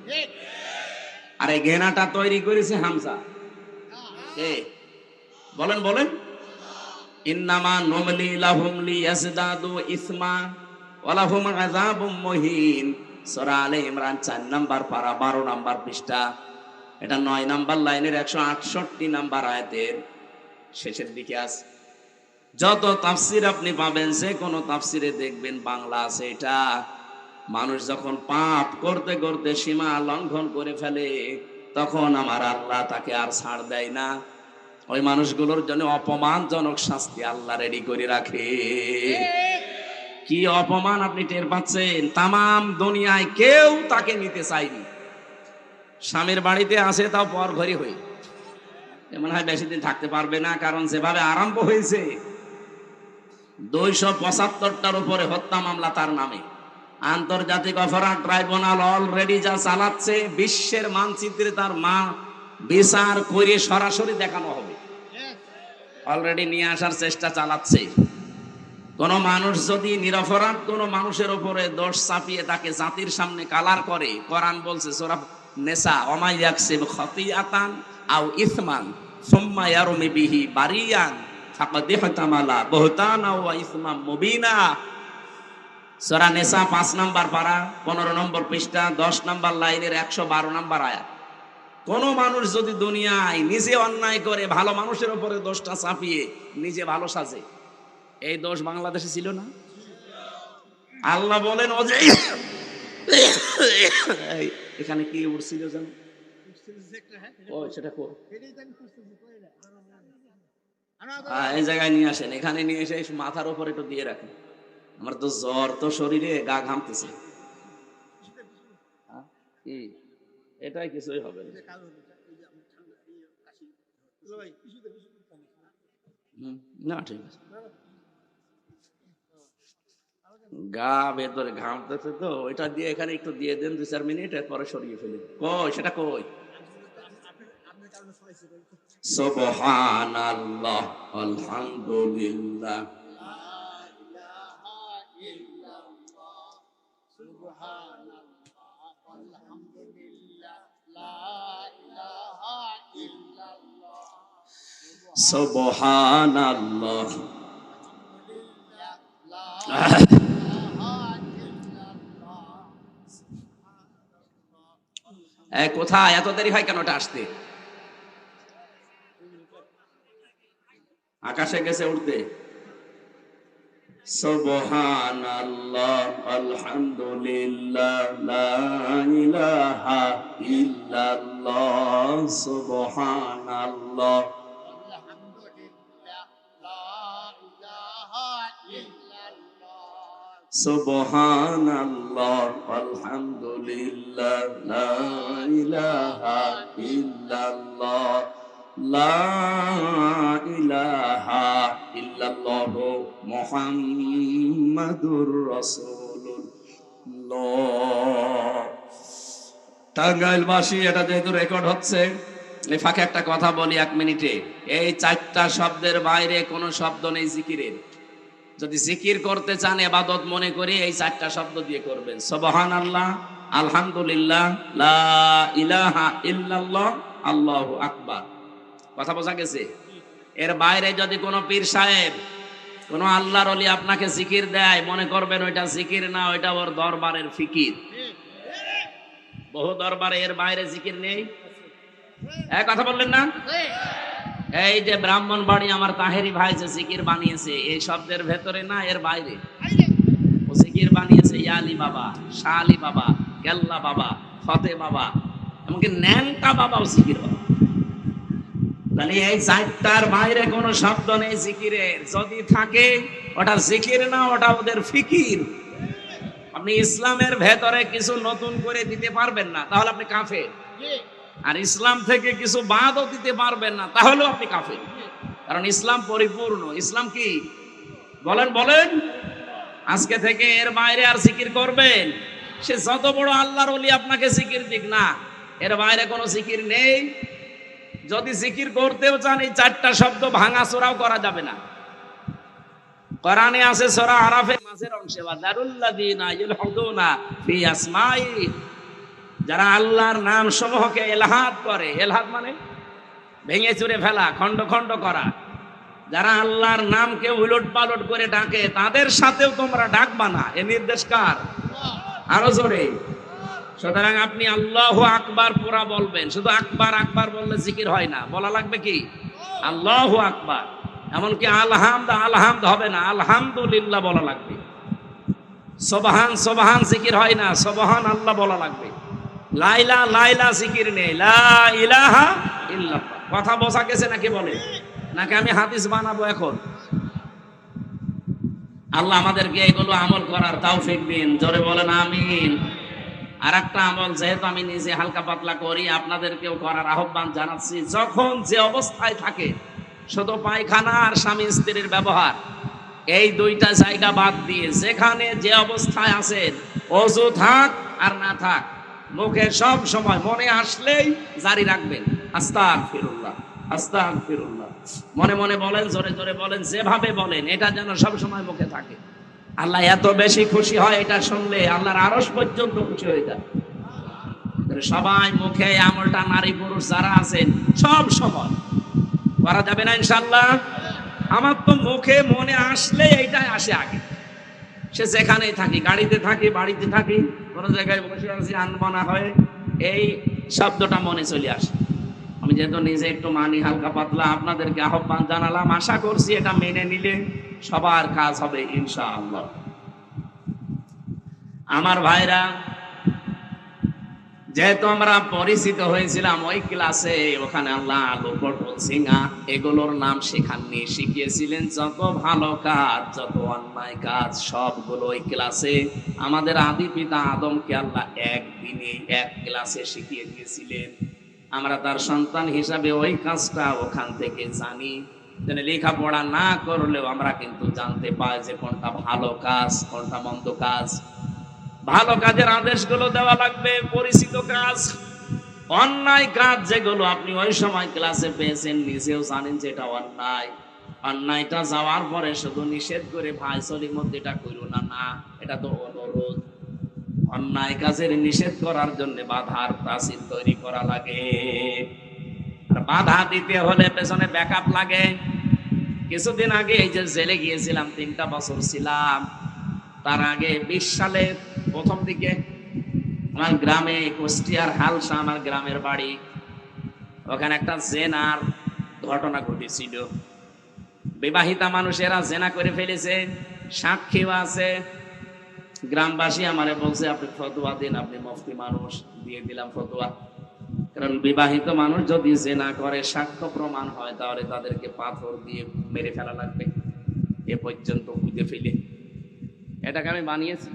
আর এই ঘৃণাটা তৈরি করেছে হামজা। কে বলেন? বলেন। ইন্নামা নুমলি লাহুম লিয়াজদাদু ইসমা ওয়া লাহুম আযাবুম মুহিন। সূরা আলে ইমরান 4 নাম্বার পারা, 12 নাম্বার পৃষ্ঠা। এটা 9 নাম্বার লাইনের 168 নাম্বার আয়াতের শেষের দিকে আছে। যত তাফসির আপনি পাবেন, যে কোনো তাফসিরে দেখবেন বাংলা আছে এটা। মানুষ যখন পাপ করতে করতে সীমা লঙ্ঘন করে ফেলে, তখন আমার আল্লাহ তাকে আর ছাড় দেয় না। ওই মানুষগুলোর জন্য অপমানজনক শাস্তি আল্লাহ রেডি করে রাখে। কি অপমান আপনি টের পাচ্ছেন? তামাম দুনিয়ায় কেউ তাকে নিতে চায়নি। স্বামীর বাড়িতে আসে, তাও পর ঘরে হয়ে, মনে হয় বেশি দিন থাকতে পারবে না, কারণ যেভাবে আরম্ভ হয়েছে 275টার উপরে হত্যা মামলা তার নামে। আন্তর্জাতিক অপরাধ ট্রাইব্যুনাল অলরেডি যা চালাচ্ছে, বিশ্বের মানচিত্রে তার মা বিচার করে সরাসরি দেখানো হবে, অলরেডি নিয়ে আসার চেষ্টা চালাচ্ছে। কোন মানুষ যদি নিরপরাধ কোন মানুষের উপরে দোষ চাপিয়ে তাকে জাতির সামনে কালার করে, কোরআন বলছে সূরা নেসা, ওমা ইয়াকসিব খাতিয়াতান আও ইসমান সুম্মা ইয়ারমি বিহি বারিয়ান ফাকাদ ইহতামালা বুহতানা ওয়া ইসমান মুবিনা। সূরা নেসা 5 নাম্বার পারা, 15 নম্বর পৃষ্ঠা, 10 নাম্বার লাইনের 112 নাম্বার আয়াত। কোন মানুষ যদি দুনিয়ায় নিজে অন্যায় করে ভালো মানুষের উপরে দোষটা চাপিয়ে নিজে ভালো সাজে, এই দোষ বাংলাদেশে ছিল না? আল্লাহ বলেন, ও যে এখানে কি উঠছিল জানো? ও সেটা কো এই জায়গায় নিয়ে আসেন, এখানে নিয়ে এসে মাথার উপরে একটু দিয়ে রাখেন। আমার তো জ্বর, তো শরীরে গা ঘামতেছে। কি এটাই কিছুই হবে না। না ঠিক আছে, গা ভেতরে ঘামতেছে তো, ওইটা দিয়ে এখানে একটু দিয়ে দেন 2-4 মিনিট, এরপরে সরিয়ে ফেলেন। কই সেটা কই? সুবহানাল্লাহ আলহামদুলিল্লাহ সুবহানাল্লাহ কোথায় এত দেরি হয় কেন ওটা আসতে? আকাশে গেছে উঠতে। সুবহানাল্লাহ আলহামদুলিল্লাহ লা ইলাহা ইল্লাল্লাহ সুবহানাল্লাহ সুবহানাল্লাহ আলহামদুলিল্লাহ লা ইলাহা ইল্লাল্লাহ লা ইলাহা ইল্লাল্লাহ মুহাম্মাদুর রাসূলুল্লাহ। টাঙ্গাইলবাসী, এটা যেহেতু রেকর্ড হচ্ছে, এই ফাঁকে একটা কথা বলি 1 মিনিটে। এই 4টা শব্দের বাইরে কোনো শব্দ নেই জিকিরের। যদি জিকির করতে চান, ইবাদত মনে করি, এই 4টা শব্দ দিয়ে করবেন। সুবহানাল্লাহ, আলহামদুলিল্লাহ, লা ইলাহা ইল্লাল্লাহ, আল্লাহু আকবার। কথা বোঝা গেছে? এর বাইরে যদি কোনো পীর সাহেব, কোনো আল্লাহর ওলি আপনাকে জিকির দেয়, মনে করবেন ওইটা জিকির না, ওইটা ওর দরবারের ফিকির। বহু দরবারে এর বাইরে জিকির নেই। কথা বললেন না? এই যে ব্রাহ্মণবাড়ি আমার তাহেরি ভাই যে জিকির বানিয়েছে, এই শব্দের ভেতরে না, এর বাইরে ও জিকির বানিয়েছে। ইয়ালি বাবা, শাহ আলী বাবা, কেল্লা বাবা, ফতে বাবা, এমনকি ন্যাংটা বাবাও জিকির বাবা। তাহলে এই 4টার বাইরে কোনো শব্দ নেই জিকিরের। যদি থাকে ওটা জিকির না, ওটা ওদের ফিকির। আপনি ইসলামের ভেতরে কিছু নতুন করে দিতে পারবেন না, তাহলে আপনি কাফের। আর ইসলাম থেকে কিছু বাদও দিতে পারবেন না, তাহলেও আপনি কাফের। কারণ ইসলাম পরিপূর্ণ। ইসলাম কি বলেন বলেন? আজকে থেকে এর বাইরে আর জিকির করবেন, সে যত বড় আল্লাহর ওলি আপনাকে জিকির দিক না, এর বাইরে কোনো জিকির নেই। যদি জিকির করতেও চান, এই 4টা শব্দ ভাঙাচোরাও করা যাবে না। কোরআনে আছে সূরা আরাফের মাঝের অংশে, ওয়াদারুল্লাযিনা ইলহাদুনা ফি আসমাই, যারা আল্লাহর নাম সমূহকে এলহাদ করে। এলহাদ মানে ভেঙে চুরে ফেলা, খণ্ড খণ্ড করা। যারা আল্লাহর নামকে উলট পালট করে ডাকে, তাদের সাথেও তোমরা ডাকবা না। এ নির্দেশ কার? আরো জোরে। সুতরাং আপনি আল্লাহু আকবার পুরা বলবেন। শুধু আকবার আকবার বললে জিকির হয় না, বলা লাগবে কি আল্লাহু আকবার। এমনকি আলহামদ আলহামদ হবে না, আলহামদুলিল্লাহ বলা লাগবে। সুবহান সুবহান জিকির হয় না, সুবহান আল্লাহ বলা লাগবে। লাইলা লাইলা জিকির নেই, লা ইলাহা ইল্লাল্লাহ। কথা বোঝা গেছে নাকি বলে? নাকি আমি হাদিস বানাবো এখন? আল্লাহ আমাদেরকে এগুলো আমল করার তৌফিক দিন। জোরে বলেন আমিন। আর একটা আমল, যেহেতু আমি নিজে হালকা পাতলা করি, আপনাদেরকেও করার আহ্বান জানাচ্ছি। যখন যে অবস্থায় থাকে, শুধু পায়খানা আর স্বামী স্ত্রীর ব্যবহার, এই 2টা জায়গা বাদ দিয়ে যেখানে যে অবস্থায় আছেন, ওযু থাক আর না থাক, মুখে সব সময় মনে আসলেই জারি রাখবেন আস্তাগফিরুল্লাহ আস্তাগফিরুল্লাহ। মনে মনে বলেন, জোরে জোরে বলেন, যেভাবে বলেন, এটা যেন সব সময় মুখে থাকে। আল্লাহ এত বেশি খুশি হয় এটা শুনলে, আল্লাহর আরশ পর্যন্ত খুশি হয়ে যায়। সবাই মুখে আমলটা, নারী পুরুষ যারা আছেন, সব সময় করা যাবে না ইনশাআল্লাহ? আমার তো মুখে মনে আসলে এইটাই আসে আগে। সে যেখানেই থাকি, গাড়িতে থাকি, বাড়িতে থাকি, কোনো জায়গায় বসে আছি, আনমনা হয়ে এই শব্দটা মনে চলে আসে। আমি যেহেতু নিজে একটু মানি হালকা পাতলা, আপনাদেরকে আহ্বান জানালাম। আশা করছি এটা মেনে নিলে সবার কাজ হবে ইনশাআল্লাহ। আমার ভাইরা, যেহেতু আমরা পরিচিত হয়েছিলাম ওই ক্লাসে, ওখানে আল্লাহ আলু পটল সিঙ্গা এগুলোর নাম শেখাননি, শিখিয়েছিলেন যত ভালো কাজ, যত অন্যায় কাজ, সবগুলো ওই ক্লাসে আমাদের আদি পিতা আদমকে আল্লাহ একদিনে এক ক্লাসে শিখিয়ে দিয়েছিলেন। আমরা তার সন্তান হিসাবে ওই কাজটা ওখান থেকে জানি। লেখাপড়া না করলেও আমরা কিন্তু জানতে পাই যে কোনটা ভালো কাজ, কোনটা মন্দ কাজ। ভালো কাজের আদেশগুলো দেওয়া লাগবে, পরিচিত কাজ। অন্যায় কাজ যেগুলো আপনি ওই সময় ক্লাসে পেয়েছেন, নিজেও জানেন যে এটা অন্যায়, অন্যায়টা যাওয়ার পরে শুধু নিষেধ করে ভাই চলির মধ্যে এটা করো না, না, এটা তো অনুরোধ। অন্যায় কাজের নিষেধ করার জন্য বাধার প্রাচীর তৈরি করা লাগে। আর বাধা দিতে হলে পেছনে ব্যাকআপ লাগে। কিছুদিন আগে এই যে জেলে গিয়েছিলাম, 3টা বছর ছিলাম। তার আগে 20 সালের প্রথম দিকে আমার গ্রামে কুষ্টিয়ার হালসা আমার গ্রামের বাড়ি, ওখানে একটা জেনার ঘটনা ঘটেছিল। বিবাহিতা মানুষেরা জেনা করে ফেলেছে, সাক্ষীও আছে। গ্রামবাসী আমারে বলছে আপনি ফতোয়া দিন, আপনি মুফতি মানুষ, দিয়ে দিলাম ফতোয়া। কারণ বিবাহিত মানুষ যদি জেনা করে সাক্ষ্য প্রমাণ হয় তাহলে তাদেরকে পাথর দিয়ে মেরে ফেলা লাগবে, এ পর্যন্ত বুঝে ফেলে। এটাকে আমি বানিয়েছি,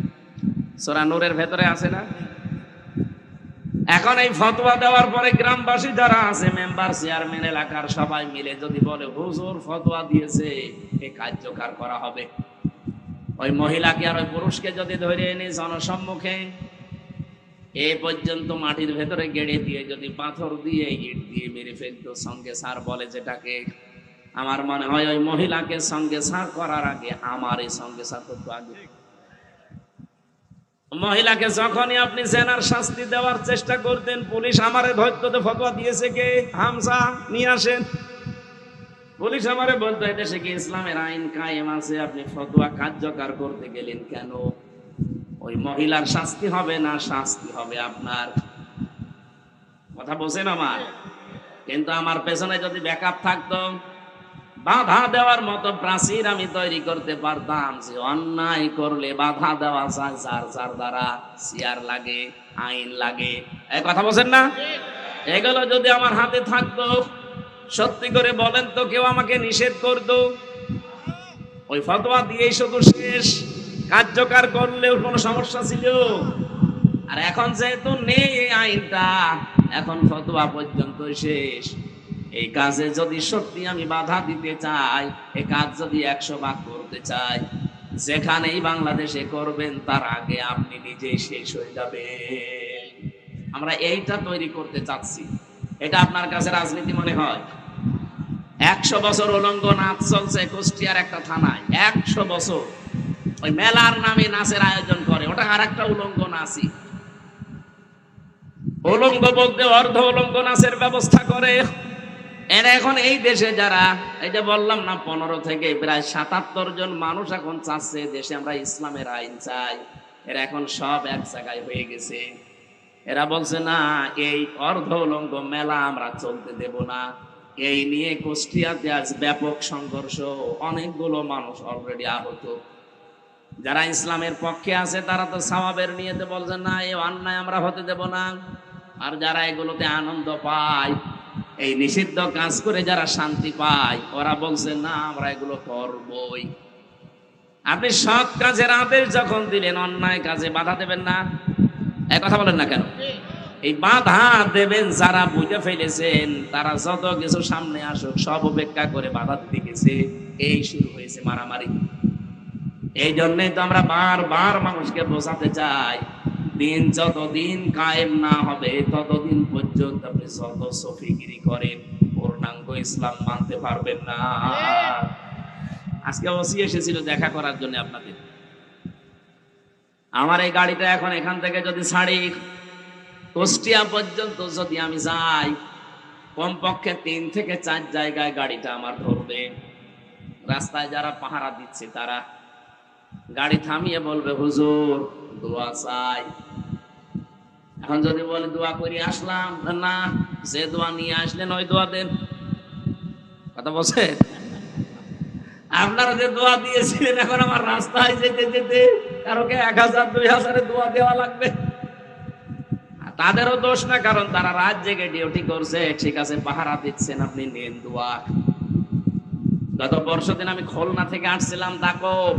সূরা নূরের ভেতরে আছে না? এখন এই ফতোয়া দেওয়ার পরে গ্রামবাসী যারা আছে, মেম্বার, চেয়ারম্যান, এলাকার সবাই মিলে যদি বলে হুজুর ফতোয়া দিয়েছে, এ কার্যকর করা হবে। ওই মহিলাকে আর ওই পুরুষকে যদি ধরে এনে জনসম্মুখে এ পর্যন্ত মাটির ভেতরে গেড়ে দিয়ে যদি পাথর দিয়ে ইট দিয়ে মেরে ফেলতো, সঙ্গে সার বলে যেটাকে, আমার মনে হয় ওই মহিলাকে সঙ্গে সার করার আগে আমার এই সঙ্গে সার করতো আগে। মহিলাকে যখনই আপনি জেনার শাস্তি দেওয়ার চেষ্টা করতেন, পুলিশ আমারে ধরতে ফতোয়া দিয়েছে কে, হামসা নিয়ে আসেন। পুলিশ আমারে বলতো এদেশে কি ইসলামের আইন কায়েম আছে, আপনি ফতোয়া কার্যকর করতে গেলেন কেন? ওই মহিলার শাস্তি হবে না, শাস্তি হবে আপনার। কথা বলছেন আমার? কিন্তু আমার পেছনে যদি ব্যাকআপ থাকতো, বাধা দেওয়ার মতো প্রাচীর আমি তৈরি করতে পারতাম, যে অন্যায় করলে বাধা দেওয়া যায়, যার যার দ্বারা চেয়ার লাগে, আইন লাগে। এই কথা বলছেন না? এগুলো যদি আমার হাতে থাকতো, সত্যি করে বলেন তো কেউ আমাকে নিষেধ করতো? ওই ফতোয়া দিয়েই শুধু শেষ, কার্যকর করলেও কোনো সমস্যা ছিল? আর এখন যেহেতু নেই এই আইনটা, এখন ফতোয়া পর্যন্ত শেষ। এই কাজে যদি সত্যি আমি বাধা দিতে চাই, এই কাজ যদি 100 ভাগ করতে চাই, যেখানেই বাংলাদেশে করবেন তার আগে আপনি নিজেই শেষ হয়ে যাবেন। আমরা এইটা তৈরি করতে চাচ্ছি। এটা আপনার কাছে রাজনীতি মনে হয়? 100 বছর উলঙ্গ নাচ চলছে কুষ্টিয়ার একটা থানায়, 100 বছর। ওই মেলার নামে নাচের আয়োজন করে, ওটা আর একটা উলঙ্গ নাচই। উলঙ্গ বলতে অর্ধ উলঙ্গ নাচের ব্যবস্থা করে। এরা এখন এই দেশে যারা, এটা বললাম না, 15 থেকে প্রায় 77 জন মানুষ এখন চাচ্ছে দেশে আমরা ইসলামের আইন চাই। এরা এখন সব এক জায়গায় হয়ে গেছে। এরা বলছে না, এই অর্ধ উলঙ্গ মেলা আমরা চলতে দেব না। এই নিয়ে কুষ্টিয়াতে আজ ব্যাপক সংঘর্ষ, অনেকগুলো মানুষ অলরেডি আহত। যারা ইসলামের পক্ষে আছে তারা তো সওয়াবের নিয়তে বলছে না, এই অন্যায় আমরা হতে দেব না। আর যারা এগুলোতে আনন্দ পায়, এই নিষিদ্ধ কাজ করে যারা শান্তি পায়, ওরা বলছে না আমরা এগুলো করবই। আপনি সৎ কাজের আদেশ যখন দিলেন, অন্যায় কাজে বাধা দেবেন না। এক কথা বলেন না কেন? এই বাধা দেবেন যারা বুঝে ফেলেছেন, তারা যত কিছু সামনে আসুক সব উপেক্ষা করে বাধা দিতে গেছে। এই শুরু হয়েছে মারামারি। এই জন্যই তো আমরা বারবার মানুষকে বোঝাতে চাই, দিন যতদিন কায়েম না হবে ততদিন পর্যন্ত আপনি যত সফিগিরি করেন পূর্ণাঙ্গ ইসলাম মানতে পারবেন না। আজকে ওসি এসেছিল দেখা করার জন্য আপনাদের। আমার এই গাড়িটা এখন এখান থেকে যদি ছাড়ি, কুষ্টিয়া পর্যন্ত যদি আমি যাই, কমপক্ষে 3 থেকে 4 জায়গায় গাড়িটা আমার ধরবে। রাস্তায় যারা পাহারা দিচ্ছে তারা গাড়ি থামিয়ে বলবে হুজুর দোয়া চাই। এখন যদি বলে দোয়া করে আসলাম, না, যে দোয়া নিয়ে আসলেন ওই দোয়া দেন। কথা বলছে? আপনারা যে দোয়া দিয়েছিলেন, এখন আমার রাস্তায় যেতে যেতে কারোকে 1000 2000 দোয়া দেওয়া লাগবে। তাদেরও দোষ না, কারণ তারা রাত জেগে ডিউটি করছে। ঠিক আছে, পাহারা দিচ্ছেন, আপনি নেন দোয়া। গত বর্ষদিন আমি খুলনা থেকে আসছিলাম দাকব,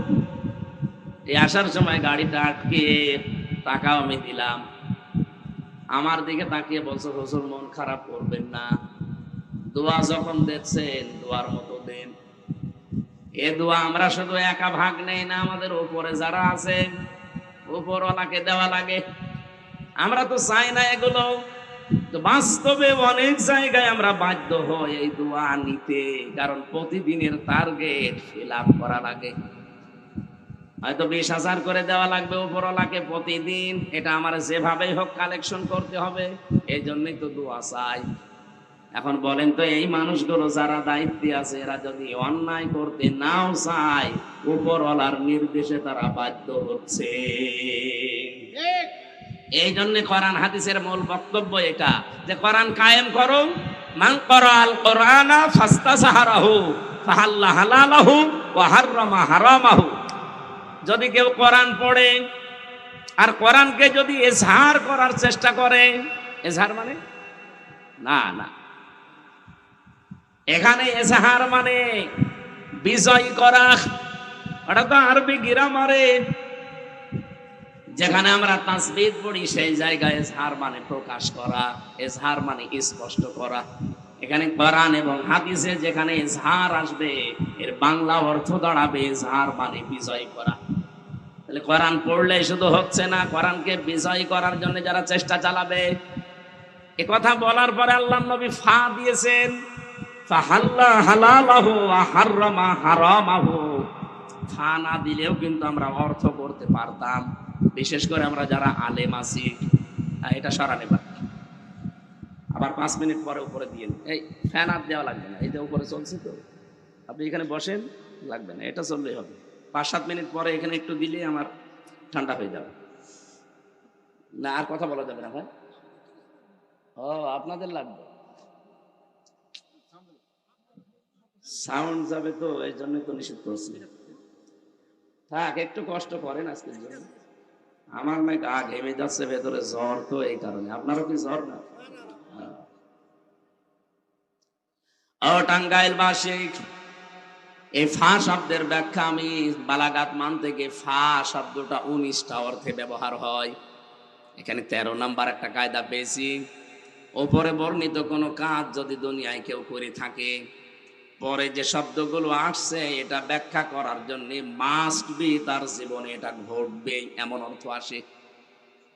এই আসার সময় গাড়িটা আটকে টাকাও আমি দিলাম। আমার দিকে তাকিয়ে বলছে হুজুর মন খারাপ করবেন না, দোয়া যখন দেখছেন দোয়ার মতো দেন। এ দোয়া আমরা শুধু একা ভাগ নেই না, আমাদের উপরে যারা আছে উপরওয়ালাকে দেওয়া লাগে। আমরা তো চাই না এগুলো, তো বাস্তবে অনেক জায়গায় আমরা বাধ্য হই এই দোয়া নিতে, কারণ প্রতিদিনের টার্গেট ফিল আপ করা লাগে। হয়তো 20,000 করে দেওয়া লাগবে উপরওয়ালাকে প্রতিদিন, এটা আমার যেভাবেই হোক কালেকশন করতে হবে। এই জন্যই তো দোয়া চাই। এখন বলেন তো, এই মানুষগুলো যারা দায়িত্বে আছে, এরা যদি অন্যায় করতে নাও চায়, উপরওয়ালার নির্দেশে তারা বাধ্য হচ্ছে। এই জন্য কোরআন হাদিসের মূল বক্তব্য এটা যে কোরআন কায়েম করো, মান ক্বারাআল কোরআনা ফাস্তাসহারাহু ফাহাল্লা হালালাহু ওয়া হাররামা হারামাহু। যদি কেউ কোরআন পড়ে আর কোরআনকে যদি ইজহার করার চেষ্টা করে, ইজহার মানে না না, এখানে ইজহার মানে বিজয় করা, ওটা তো আরবি গ্রামারে যেখানে আমরা তাসবিহ পড়ি সেই জায়গায় ইজহার মানে প্রকাশ করা, ইজহার মানে স্পষ্ট করা। এখানে কোরআন এবং হাদিসে যেখানে ইজহার আসবে এর বাংলা অর্থ দাঁড়াবে ইজহার মানে বিজয় করা। তাহলে কোরআন পড়লে শুধু হচ্ছে না, কোরআনকে বিজয় করার জন্য যারা চেষ্টা চালাবে। এ কথা বলার পরে আল্লাহ নবী ফা দিয়েছেন, ফাহাল্লা হালালাহু ওয়া হাররামা হারামাহু। ফা না দিলেও কিন্তু আমরা অর্থ করতে পারতাম, বিশেষ করে আমরা যারা আলেম আছি। এটা সরানে পারি, আবার 5 মিনিট পরে উপরে দিয়ে এই ফ্যান আর দেওয়া লাগবে না, এটা উপরে চলছে তো, আপনি এখানে বসেন, লাগবে না, এটা চললেই হবে। 5-7 মিনিট পরে এখানে একটু দিলে আমার ঠান্ডা হয়ে যাবে না, আর কথা বলা যাবে না ভাই। ও আপনাদের লাগবে, সাউন্ড যাবে তো, এই জন্যই তো নিষেধ করছি। থাক, একটু কষ্ট করেন আজকের জন্য। আমার না গা ঘেমে যাচ্ছে ভেতরে, জ্বর তো এই কারণে। আপনারও কি জ্বর না? ও টাঙ্গাইলবাসী, এই ফা শব্দের ব্যাখ্যা আমি বালাগাত মান থেকে, ফা শব্দটা 19টা অর্থে ব্যবহার হয়। এখানে 13 নাম্বার একটা কায়দা পেয়েছি। ওপরে বর্ণিত কোনো কাজ যদি দুনিয়ায় কেউ করে থাকে, পরে যে শব্দগুলো আসছে এটা ব্যাখ্যা করার জন্য মাস্ট বি তার জীবনে এটা ঘটবে এমন অর্থ আসে।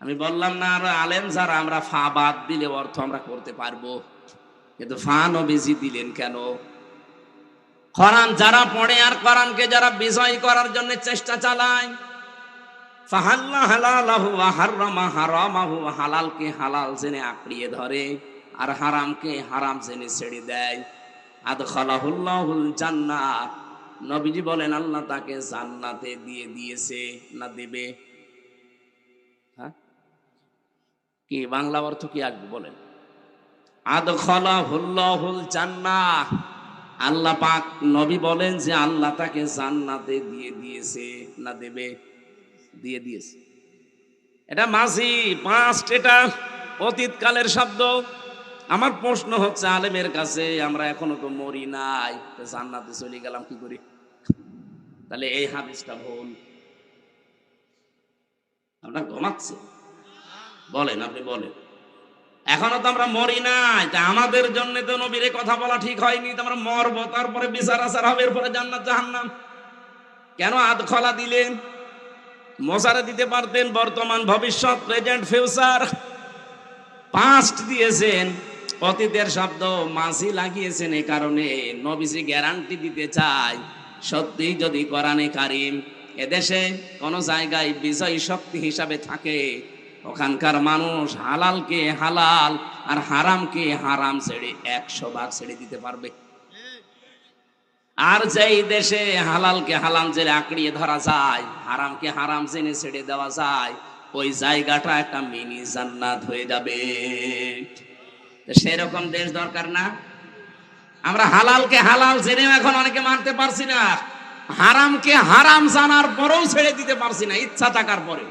আমি বললাম না, আর আলেম যারা আমরা ফা বাদ দিলে অর্থ আমরা করতে পারবো, কিন্তু ফা নবীজি দিলেন কেন? কোরআন যারা পড়ে আর কোরআনকে যারা বিজয় করার জন্য চেষ্টা চালায়, ফাহাল্লা হালালাহু ওয়া হাররামা হারামাহু, হালালকে হালাল জেনে আঁকড়িয়ে ধরে আর হারামকে হারাম জেনে ছেড়ে দেয়, আদখালাহুল্লাহুল জান্নাহ। নবীজি বলেন আল্লাহ তাকে জান্নাতে দিয়ে দিয়েছে না দেবে? হ্যাঁ, কি বাংলা অর্থ কি আসবে বলেন? আদখালাহুল্লাহুল জান্নাহ, আল্লাহ পাক নবী বলেন যে আল্লাহ তাকে জান্নাতে দিয়ে দিয়েছে না দেবে? দিয়ে দিয়েছে। এটা মাঝি পাস্ট, এটা অতীতকালের শব্দ। আমার প্রশ্ন হচ্ছে আলেমের কাছে, আমরা এখনো তো মরি নাই, জান্নাতে চলে গেলাম কি করি? তাহলে এই হাদিসটা ভুল। আপনার ঘুমাচ্ছে, বলেন, আপনি বলেন। এখনো তো আমরা মরি নাই, তা আমাদের জন্য তো নবীর কথা বলা ঠিক হয়নি। তো আমরা মরবো, তারপরে বিচার আচার হবে, এরপরে জান্নাত জাহান্নাম। কেন আদখলা দিলেন? মোসারে দিতে পারতেন বর্তমান, ভবিষ্যৎ, প্রেজেন্ট, ফিউচার। পাস্ট দিয়েছেন, অতীতের শব্দ মাঝি লাগিয়েছেন। এই কারণে নবীজি গ্যারান্টি দিতে চায়, সত্যি যদি কোরআনে কারিম এদেশে কোন জায়গায় বিজয় শক্তি হিসাবে থাকে, ওখানকার মানুষ হালালকে হালাল আর হারামকে হারাম ছেড়ে 100 ভাগ ছেড়ে দিতে পারবে। আর যেই দেশে হালালকে হালাল জেনে আঁকড়িয়ে ধরা যায়, হারামকে হারাম জেনে ছেড়ে দেওয়া যায়, ওই জায়গাটা একটা মিনি জান্নাত হয়ে যাবে। সেরকম দেশ দরকার না? আমরা হালালকে হালাল জেনেও এখন অনেকে মানতে পারছি না, হারামকে হারাম জানার পরেও ছেড়ে দিতে পারছি না, ইচ্ছা থাকার পরে।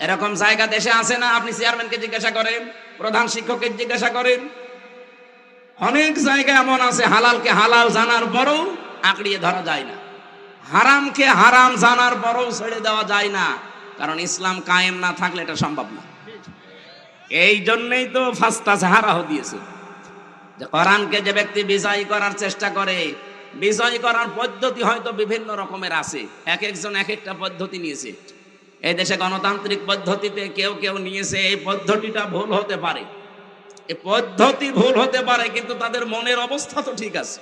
এরকম জায়গা দেশে আছে না? আপনি চেয়ারম্যানকে জিজ্ঞাসা করেন, প্রধান শিক্ষককে জিজ্ঞাসা করেন, অনেক জায়গায় এমন আছে হালালকে হালাল জানার পরেও আঁকড়িয়ে ধরা যায় না, হারামকে হারাম জানার পরেও ছেড়ে দেওয়া যায় না। কারণ ইসলাম কায়েম না থাকলে এটা সম্ভব না। এই জন্যই তো ফাস্তাসহারাহু দিয়েছে, যে কোরআনকে যে ব্যক্তি বিজয় করার চেষ্টা করে, বিজয় করার পদ্ধতি হয়তো বিভিন্ন রকমের আছে, এক একজন এক একটা পদ্ধতি নিয়েছে। এই দেশে গণতান্ত্রিক পদ্ধতিতে কেউ কেউ নিয়েছে, এই পদ্ধতিটা ভুল হতে পারে, এই পদ্ধতি ভুল হতে পারে, কিন্তু তাদের মনের অবস্থা তো ঠিক আছে।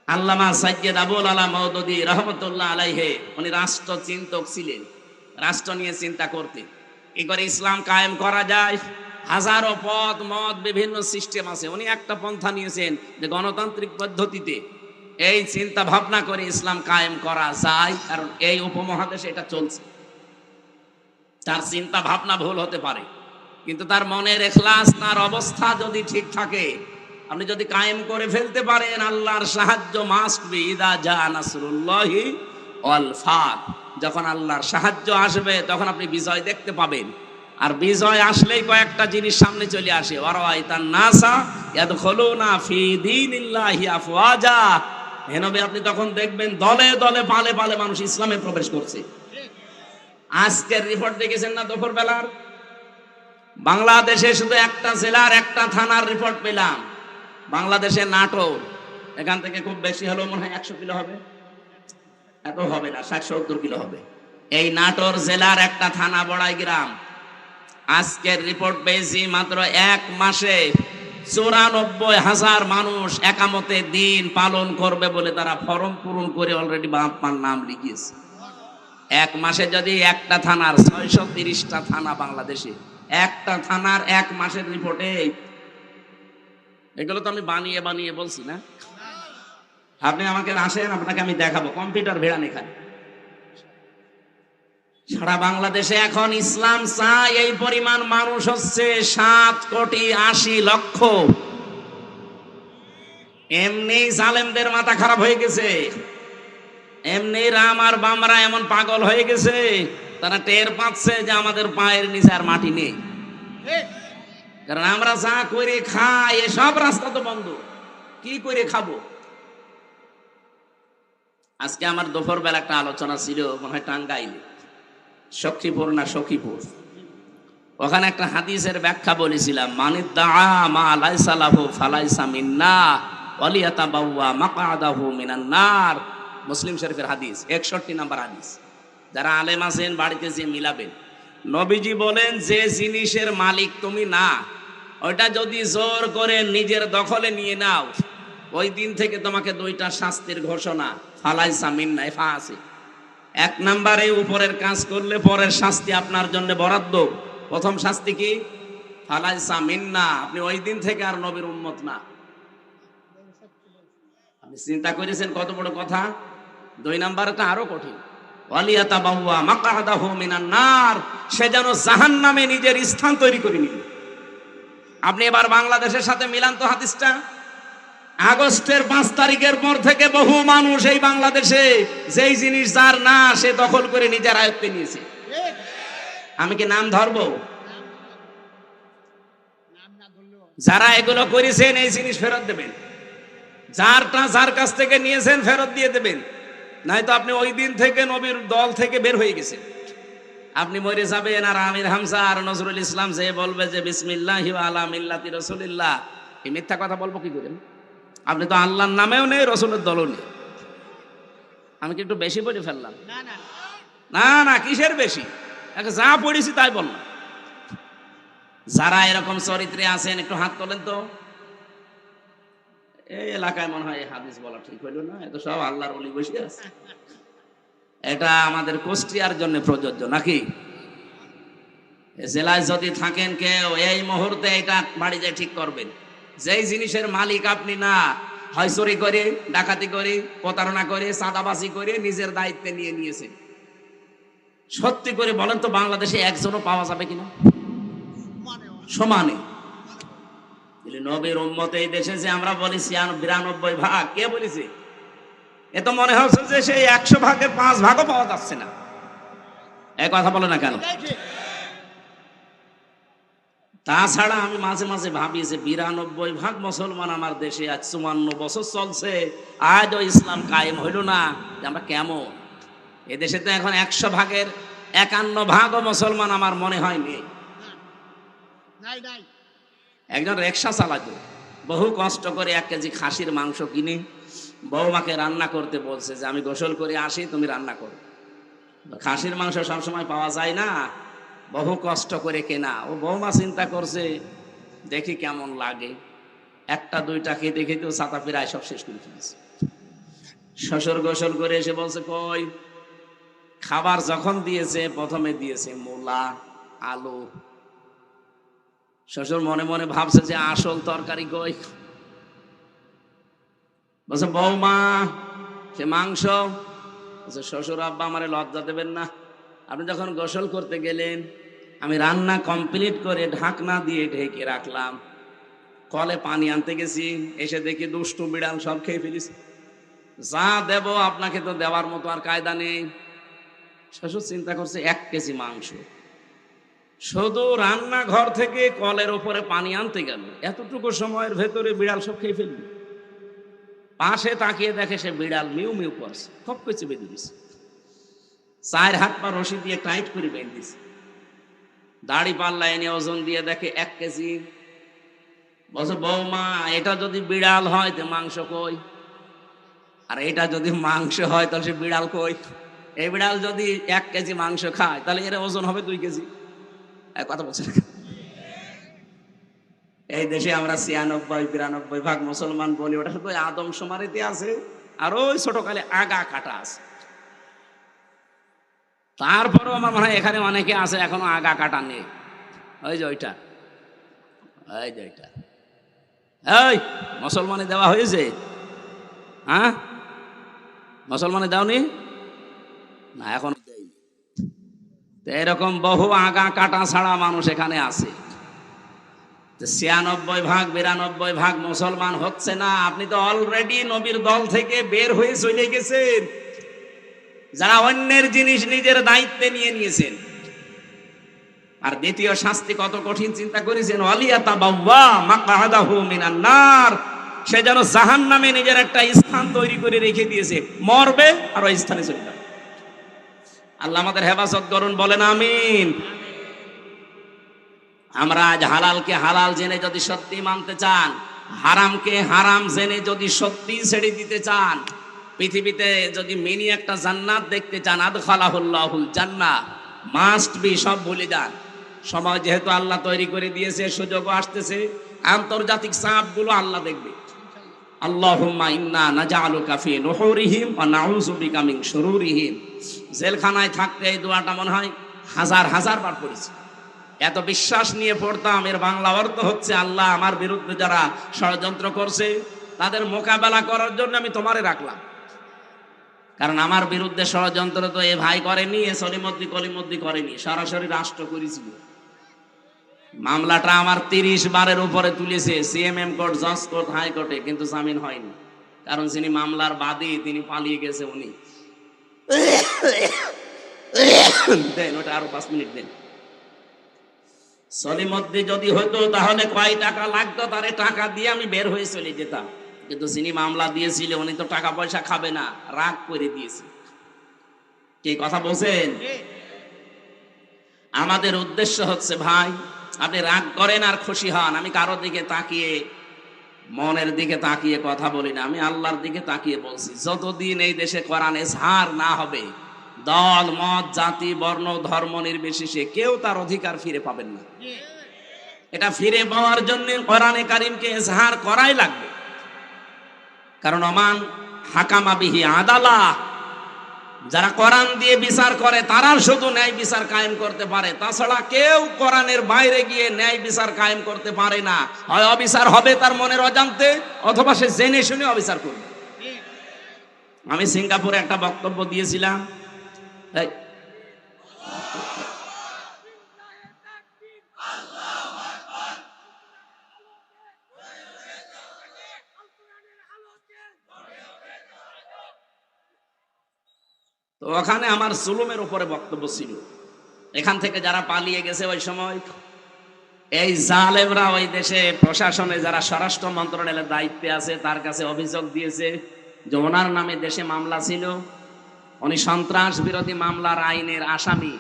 আল্লামা সাইয়্যিদ আবুল আলা মওদুদী রাহমাতুল্লাহ আলাইহি, উনি রাষ্ট্র চিন্তক ছিলেন, রাষ্ট্র নিয়ে চিন্তা করতেন কি করে ইসলাম কায়েম করা যায়। হাজারো পথ মত বিভিন্ন সিস্টেম আছে, উনি একটা পন্থা নিয়েছেন যে গণতান্ত্রিক পদ্ধতিতে এই চিন্তা ভাবনা করে ইসলাম কায়েম করা যায়, কারণ এই উপমহাদেশে এটা চলছে। তার চিন্তা ভাবনা ভুল হতে পারে, কিন্তু তার মনের ইখলাস, তার অবস্থা যদি ঠিক থাকে, আপনি যদি কায়েম করে ফেলতে পারেন, আল্লাহর সাহায্য মাস্ট বি ইদা জা নাসরুল্লাহি ওয়াল ফাত। যখন আল্লাহর সাহায্য আসবে তখন আপনি বিজয় দেখতে পাবেন। আর বিজয় আসলেই কয়েকটা জিনিস সামনে চলে আসে, ওয়ারাইতান নাসা ইয়াদখুলুনা ফি দীনিল্লাহি আফওয়াজা। হে নবী, আপনি তখন দেখবেন দলে দলে পালে পালে মানুষ ইসলামে প্রবেশ করছে। আজকের রিপোর্ট দেখেছেন না দুপুর বেলার? বাংলাদেশে শুধু একটা জেলার একটা থানার রিপোর্ট পেলাম। বাংলাদেশে নাটোর, এখান থেকে খুব বেশি হলেও মনে হয় 100 কিলো হবে, এত হবে না, 60-70 কিলো হবে। এই নাটোর জেলার একটা থানা বড়াই গ্রাম, আজকের রিপোর্ট পেয়েছি মাত্র 1 মাসে 94,000 মানুষ একামতে দিন পালন করবে বলে তারা ফর্ম পূরণ করে অলরেডি বাপ্পার নাম লিখিয়েছে। 1 মাসে যদি একটা থানার 630টা থানা বাংলাদেশে, একটা থানার 1 মাসের রিপোর্টে, এগুলো তো আমি বানিয়ে বানিয়ে বলছি না। আপনি আমাকে আসেন, আপনাকে আমি দেখাবো, কম্পিউটার ভেড়ান এখানে। সারা বাংলাদেশে এখন ইসলাম চায় এই পরিমাণ মানুষ হচ্ছে 7,80,00,000। এমনি জালেমদের মাথা খারাপ হয়ে গেছে, এমনি রাম আর বামরা এমন পাগল হয়ে গেছে, তারা টের পাচ্ছে যে আমাদের পায়ের নিচে আর মাটি নেই। কারণ আমরা যা করে খাই, এসব রাস্তা তো বন্ধ, কি করে খাবো? আজকে আমার দুপুর বেলা একটা আলোচনা ছিল, মনে হয় টাঙ্গাইলে, সখীপুর না সখীপুর, ওখানে একটা হাদিসের ব্যাখ্যা বলেছিলাম, মানিদ্দা মা লাইসা লাহু ফালাইসা মিন্না ওয়ালিয়াতাবাওয়া মাকআদাহু মিনান নার। মুসলিম শরীফের হাদিস, 61 নম্বর হাদিস। যারা আলেম আছেন বাড়িতে যে মিলাবেন। নবীজি বলেন, যে জিনিসের মালিক তুমি না, ওইটা যদি জোর করে নিজের দখলে নিয়ে নাও, ওই দিন থেকে তোমাকে 2টা শাস্তির ঘোষণা, ফালাইসা মিন্না, এফা আছে। 1 নম্বরে উপরের কাজ করলে পরের শাস্তি আপনার জন্য বরাদ্দ। প্রথম শাস্তি কি? ফালাইসা মিন্না, আপনি ওই দিন থেকে আর নবীর উম্মত না। আপনি চিন্তা করেছেন কত বড় কথা? 2 নম্বরটা আরো কঠিন, ওয়ালিয়াতাবাওয়া মাকআদাহু মিনান নার, সে যেন জাহান্নামে নিজের স্থান তৈরি করে নিল। আপনি এবার বাংলাদেশের সাথে মিলান তো হাদিসটা। আগস্টের 5 তারিখের পর থেকে বহু মানুষ এই বাংলাদেশে যেই জিনিস যার না, সে দখল করে নিজের আয়ত্তে নিয়েছে। আমি কি নাম ধরবো? যারা এগুলো করেছেন এই জিনিস ফেরত দেবেন, যারটা যার কাছ থেকে নিয়েছেন ফেরত দিয়ে দেবেন, নয়তো আপনি ওই দিন থেকে নবীর দল থেকে বের হয়ে গেছেন। আপনি মরে যাবেন, আর আমির হামজা আর নজরুল ইসলাম যে বলবে যে বিসমিল্লাহি ওয়া আলা মিল্লাতি রাসূলিল্লাহ, এই মিথ্যা কথা বলবো কি করে? আপনি তো আল্লাহর নামেও নেই, রসুলের দলও নেই। আমি কি একটু বেশি বলে ফেললাম? না না, কিসের বেশি, যা পড়েছি তাই বললাম। যারা এরকম চরিত্রে আছেন একটু হাত তোলেন তো। এই এলাকায় মনে হয় হাদিস বলা ঠিক হইল না, এত সব আল্লাহর ওলি বসে আছে। এটা আমাদের কুষ্টিয়ার জন্য প্রযোজ্য নাকি? জেলায় যদি থাকেন কেউ, এই মুহূর্তে এটা বাড়ি যায় ঠিক করবেন। যেই জিনিসের মালিক আপনি না, হয় চুরি করে, ডাকাতি করে, প্রতারণা করে, চাঁদাবাজি করে নিজের দায়িত্বে নিয়ে নিয়েছে। সত্যি করে বলেন তো, বাংলাদেশে একজনও পাওয়া যাবে কিনা সমানে? নবীর উম্মত এই দেশে যে আমরা বলি 92 ভাগ, কে বলেছে? এ তো মনে হচ্ছে যে সেই 100 ভাগের 5 ভাগও পাওয়া যাচ্ছে না। এই কথা বলে না কেন? তাছাড়া আমি মাঝে মাঝে ভাবি যে 92 ভাগ মুসলমান আমার দেশে, আজ 54 বছর চলছে, আজও ইসলাম কায়েম হইল না। আমরা কেমন? এদেশে তো এখন 100 ভাগের 51 ভাগও মুসলমান আমার মনে হয় নেই। একজন রিকশা চালাতো, বহু কষ্ট করে 1 কেজি খাসির মাংস কিনে বৌমাকে রান্না করতে বলছে যে আমি গোসল করে আসি, তুমি রান্না করো। খাসির মাংস সবসময় পাওয়া যায় না, বহু কষ্ট করে কেনা। ও বৌমা চিন্তা করছে দেখি কেমন লাগে, 1টা 2টা খেতে খেতে ছাতা প্রায় সব শেষ করে ফেলেছে। শ্বশুর গোসল করে এসে বলছে, কই খাবার যখন দিয়েছে প্রথমে দিয়েছে মূলা আলু। শ্বশুর মনে মনে ভাবছে যে আসল তরকারি কই? বলছে বৌমা সে মাংস। শ্বশুর আব্বা আমারে লজ্জা দেবেন না, আপনি যখন গোসল করতে গেলেন, আমি রান্না কমপ্লিট করে ঢাকনা দিয়ে ঢেকে রাখলাম, কলে পানি আনতে গেছি, এসে দেখি দুষ্টু বিড়াল সব খেয়ে ফেলিস। যা দেব আপনাকে তো দেওয়ার মতো আর কায়দা নেই। শ্বশুর চিন্তা করছে 1 কেজি মাংস, শুধু রান্নাঘর থেকে কলের ওপরে পানি আনতে গেল, এতটুকু সময়ের ভেতরে বিড়াল সব খেয়ে ফেলবে। পাশে তাকিয়ে দেখে সে বিড়াল মিউ মিউ করছে, খুব কিছু বেঁধে দিছে, 4 হাত পা রশি দিয়ে টাইট করে বেঁধে দিছে। দাড়ি পাল্লা এনে ওজন দিয়ে দেখে 1 কেজি। বলছে বৌমা, এটা যদি বিড়াল হয় তো মাংস কই, আর এটা যদি মাংস হয় তাহলে সে বিড়াল কই? এই বিড়াল যদি 1 কেজি মাংস খায় তাহলে এর ওজন হবে 2 কেজি। কথা বলছে। এই দেশে আমরা 96-92 ভাগ মুসলমান বলি, ওটা শুধু আদম শুমারিতে আছে, আর ওই ছোটকালে আগা কাটা আছে। তারপরেও আমার মনে হয় এখানে অনেকে আছে এখনো আগা কাটা নেই। ওই যে ওইটা, ওই যে ওইটা, এই মুসলমানে দেওয়া হয়েছে? হ্যাঁ, মুসলমানে দাওনি না, এখন দেয়নি। এরকম বহু আগা কাটা ছাড়া মানুষ এখানে আছে। 96 ভাগ 92 ভাগ মুসলমান হচ্ছে না। আপনি তো অলরেডি নবীর দল থেকে বের হয়ে চলে গেছেন, যারা অন্যের জিনিস নিজের দায়িত্বে নিয়ে নিয়েছেন। আর দ্বিতীয় শাস্তি কত কঠিন চিন্তা করেছেন, ওয়ালিয়াতাবাওয়া মাকআদাহু মিনান নার, সে যেন জাহান্নামে নিজের একটা স্থান তৈরি করে রেখে দিয়েছে, মরবে আর ওই স্থানে চলে যাবে। আল্লাহ আমাদের হেফাজত করুন, বলেন আমিন। আমরা আজ হালালকে হালাল জেনে যদি সত্যি মানতে চান, হারামকে হারাম জেনে যদি সত্যি ছেড়ে দিতে চান, পৃথিবীতে যদি মিনি একটা জান্নাত দেখতে চান, আদখালাহুল্লাহুল জান্নাহ, মাস্ট বি সব ভুলে যান। সময় যেহেতু আল্লাহ তৈরি করে দিয়েছে, সুযোগও আসতেছে, আন্তর্জাতিক চাপগুলো আল্লাহ দেখবে। আল্লাহুম্মা ইন্না নাজআলুকা ফি নুহুরিহিম ওয়া নাউযু বিকা মিন শুরুরিহিম। জেলখানায় থাকতে এই দোয়াটা মনে হয় হাজার হাজার বার পড়েছি। এত বিশ্বাস নিয়ে পড়তাম। এর বাংলা অর্থ হচ্ছে, আল্লাহ আমার বিরুদ্ধে যারা ষড়যন্ত্র করছে তাদের মোকাবেলা করার জন্য আমি তোমারে রাখলাম। কারণ আমার বিরুদ্ধে ষড়যন্ত্র তো এ ভাই করেনি, এ সলিমদ্দি কলিমদ্দি করেনি, সরাসরি রাষ্ট্র করেছিল। মামলাটা আমার 30 বারের উপরে তুলেছে, সিএমএম কোর্ট, জজ কোর্ট, হাইকোর্টে, কিন্তু জামিন হয়নি। কারণ যিনি মামলার বাদী তিনি পালিয়ে গেছে। উনি দেন ওটা আরো 5 মিনিট দেন। সলিমদ্দি যদি হতো তাহলে কয় টাকা লাগতো, তারে টাকা দিয়ে আমি বের হয়ে চলে যেতাম। কিন্তু যিনি মামলা দিয়েছিল উনি তো টাকা পয়সা খাবে না, রাগ করে দিয়েছে। কি কথা বলছেন? আমাদের উদ্দেশ্য হচ্ছে, ভাই আপনি রাগ করেন আর খুশি হন, আমি কারোর দিকে তাকিয়ে, মনের দিকে তাকিয়ে কথা বলি না, আমি আল্লাহর দিকে তাকিয়ে বলছি। যতদিন এই দেশে কোরআন এজহার না হবে, দল মত জাতি বর্ণ ধর্ম নির্বিশেষে কেউ তার অধিকার ফিরে পাবেন না। এটা ফিরে পাওয়ার জন্য কোরআনে কারিমকে এজহার করাই লাগবে। কারণ ওমান হাকামা বিহি আদালা, যারা কোরআন দিয়ে বিচার করে তারা শুধু ন্যায় বিচার কায়েম করতে পারে, তাছাড়া কেউ কোরআনের বাইরে গিয়ে ন্যায় বিচার কায়েম করতে পারে না। হয় অবিচার হবে তার মনের অজান্তে, অথবা সে জেনে শুনে অবিচার করবে। আমি সিঙ্গাপুরে একটা বক্তব্য দিয়েছিলাম, তো ওখানে আমার জুলুমের উপরে বক্তব্য ছিল। এখান থেকে যারা পালিয়ে গেছে ওই সময়, এই জালেমরা ওই দেশে প্রশাসনে যারা স্বরাষ্ট্র মন্ত্রণালয়ের দায়িত্বে আছে তার কাছে অভিযোগ দিয়েছে যে ওনার নামে দেশে মামলা ছিল, উনি সন্ত্রাস বিরোধী মামলার আইনের আসামি,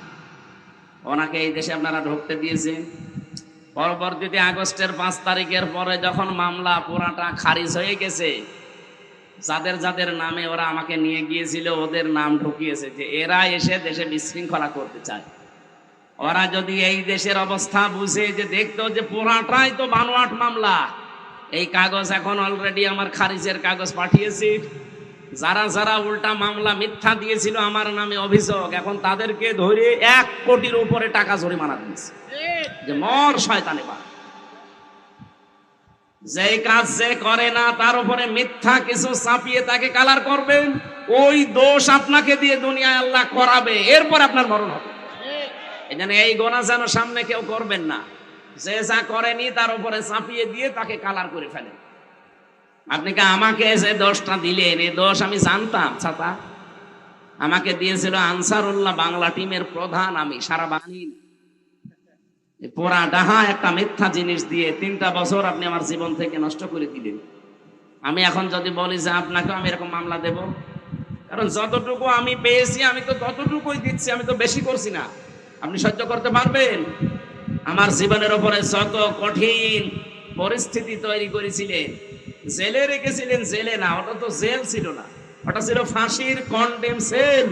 ওনাকে এই দেশে আপনারা ঢুকতে দিয়েছেন। পরবর্তীতে আগস্টের 5 তারিখের পরে যখন মামলা পুরাটা খারিজ হয়ে গেছে, যাদের যাদের নামে ওরা আমাকে নিয়ে গিয়েছিল ওদের নাম ঢুকিয়েছে যে এরা এসে দেশে বিশৃঙ্খলা করতে চায়। ওরা যদি এই দেশের অবস্থা বুঝে, যে দেখতো যে পুরাটাই তো বানোয়াট মামলা, এই কাগজ এখন অলরেডি আমার খারিজের কাগজ পাঠিয়েছি, যারা যারা উল্টা মামলা মিথ্যা দিয়েছিল আমার নামে অভিযোগ, এখন তাদেরকে ধরে 1 কোটির উপরে টাকা জরিমানা দিয়েছে, যে মর শয়তানে বা। যে কাজ যে করে না তার উপরে মিথ্যা কিছু চাপিয়ে তাকে কালার করবেন, ওই দোষ আপনাকে দিয়ে দুনিয়ায় আল্লাহ করাবে, এরপর আপনার মরণ হবে। এই জন্য এই গোনা যেন সামনে কেউ করবেন না। যে যা করেনি তার উপরে চাপিয়ে দিয়ে তাকে কালার করে ফেলেন। আপনি কি আমাকে যে দোষটা দিলেন, এই দোষ আমি জানতাম? ছাতা আমাকে দিয়েছিল আনসারুল্লাহ বাংলা টিমের প্রধান, আমি সারা বাঙালি পোড়া ডাহা একটা মিথ্যা জিনিস দিয়ে 3টা বছর আপনি আমার জীবন থেকে নষ্ট করে দিলেন। আমি এখন যদি বলি যে আপনাকে আমি এরকম মামলা দেব, কারণ যতটুকু আমি পেয়েছি আমি তো ততটুকুই দিচ্ছি, আমি তো বেশি করছি না। আপনি সহ্য করতে পারবেন? আমার জীবনের উপরে যত কঠিন পরিস্থিতি তৈরি করেছিলেন, জেলে রেখেছিলেন। জেলে না, ওটা তো জেল ছিল না, ওটা ছিল ফাঁসির কন্ডেম সেল,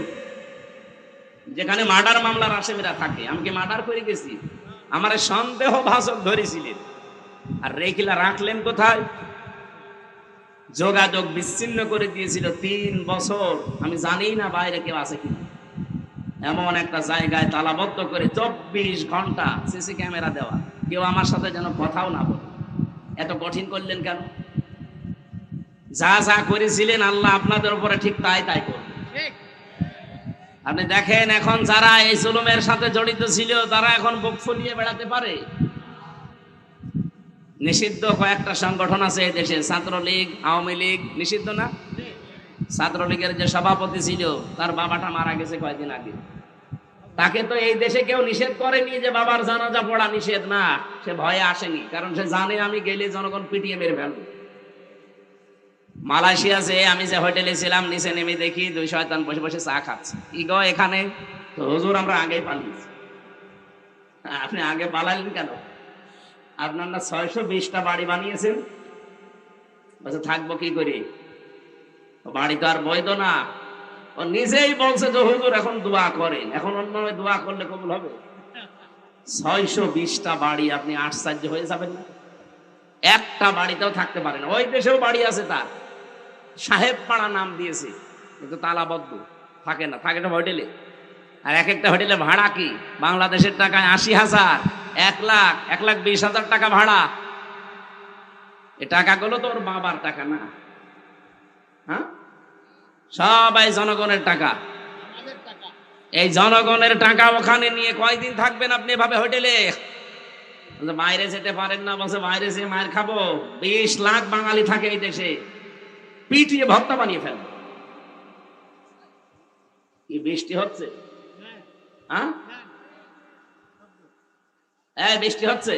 যেখানে মার্ডার মামলার আসামিরা থাকে। আমি কি মার্ডার করে গেছি? আমার সন্দেহ ভাজক ধরেছিলেন, আর রেখিলা রাখলেন কোথায়? যোগাযোগ বিচ্ছিন্ন করে দিয়েছিল 3 বছর। আমি জানি না বাইরে কেউ আছে কিনা। এমন একটা জায়গায় তালাবদ্ধ করে 24 ঘন্টা সিসি ক্যামেরা দেওয়া, কেউ আমার সাথে যেন কথাও না বলে। এত কঠিন করলেন কেন? যা যা করেছিলেন আল্লাহ আপনাদের উপরে ঠিক তাই তাই করবে। আপনি দেখেন এখন যারা এই জুলুমের সাথে জড়িত ছিল তারা এখন বুক ফুলিয়ে বেড়াতে পারে। নিষিদ্ধ কয়েকটা সংগঠন আছে এই দেশে, ছাত্রলীগ, আওয়ামী লীগ নিষিদ্ধ না? ছাত্রলীগের যে সভাপতি ছিল তার বাবাটা মারা গেছে কয়েকদিন আগে। তাকে তো এই দেশে কেউ নিষেধ করেনি যে বাবার জানাজা পড়া নিষেধ না, সে ভয়ে আসেনি, কারণ সে জানে আমি গেলে জনগণ পিটিয়ে মেরে ফেলবে। মালয়েশিয়া যে আমি যে হোটেলে ছিলাম, নিচে নেমে দেখি 2 শয়তান বসে বসে চা খাচ্ছে। কি গো এখানে? তো হুজুর আমরা আগেই পালিয়েছি। আপনি আগে পালালেন কেন? আপনার না 620টা বাড়ি বানিয়েছেন, বলছে থাকবো কি করে? বাড়ি তো আর বৈধ না। ও নিজেই বলছে যে হুজুর এখন দোয়া করেন। এখন অন্য দোয়া করলে কবুল হবে? 620টা বাড়ি, আপনি আশ্চর্য হয়ে যাবেন না? একটা বাড়িতেও থাকতে পারে না। ওই দেশেও বাড়ি আছে তার, সাহেব পাড়া নাম দিয়েছে, কিন্তু তালাবদ্ধ, থাকে না, থাকে না হোটেলে। আর এক একটা হোটেলে ভাড়া কি বাংলাদেশের টাকায় 80,000, 1 লাখ, 1,20,000 টাকা ভাড়া। এই টাকাগুলো তো ওর বাবার টাকা না, হ্যাঁ, সবাই জনগণের টাকা। এই জনগণের টাকা ওখানে নিয়ে কয়দিন থাকবেন আপনি এভাবে হোটেলে? বাইরে যেতে পারেন না, বলছে বাইরে যে মায়ের খাবো। 20 লাখ বাঙালি থাকে এই দেশে, পিটিয়ে ভর্তা বানিয়ে ফেলবে। কি বৃষ্টি হচ্ছে? হ্যাঁ, বৃষ্টি হচ্ছে।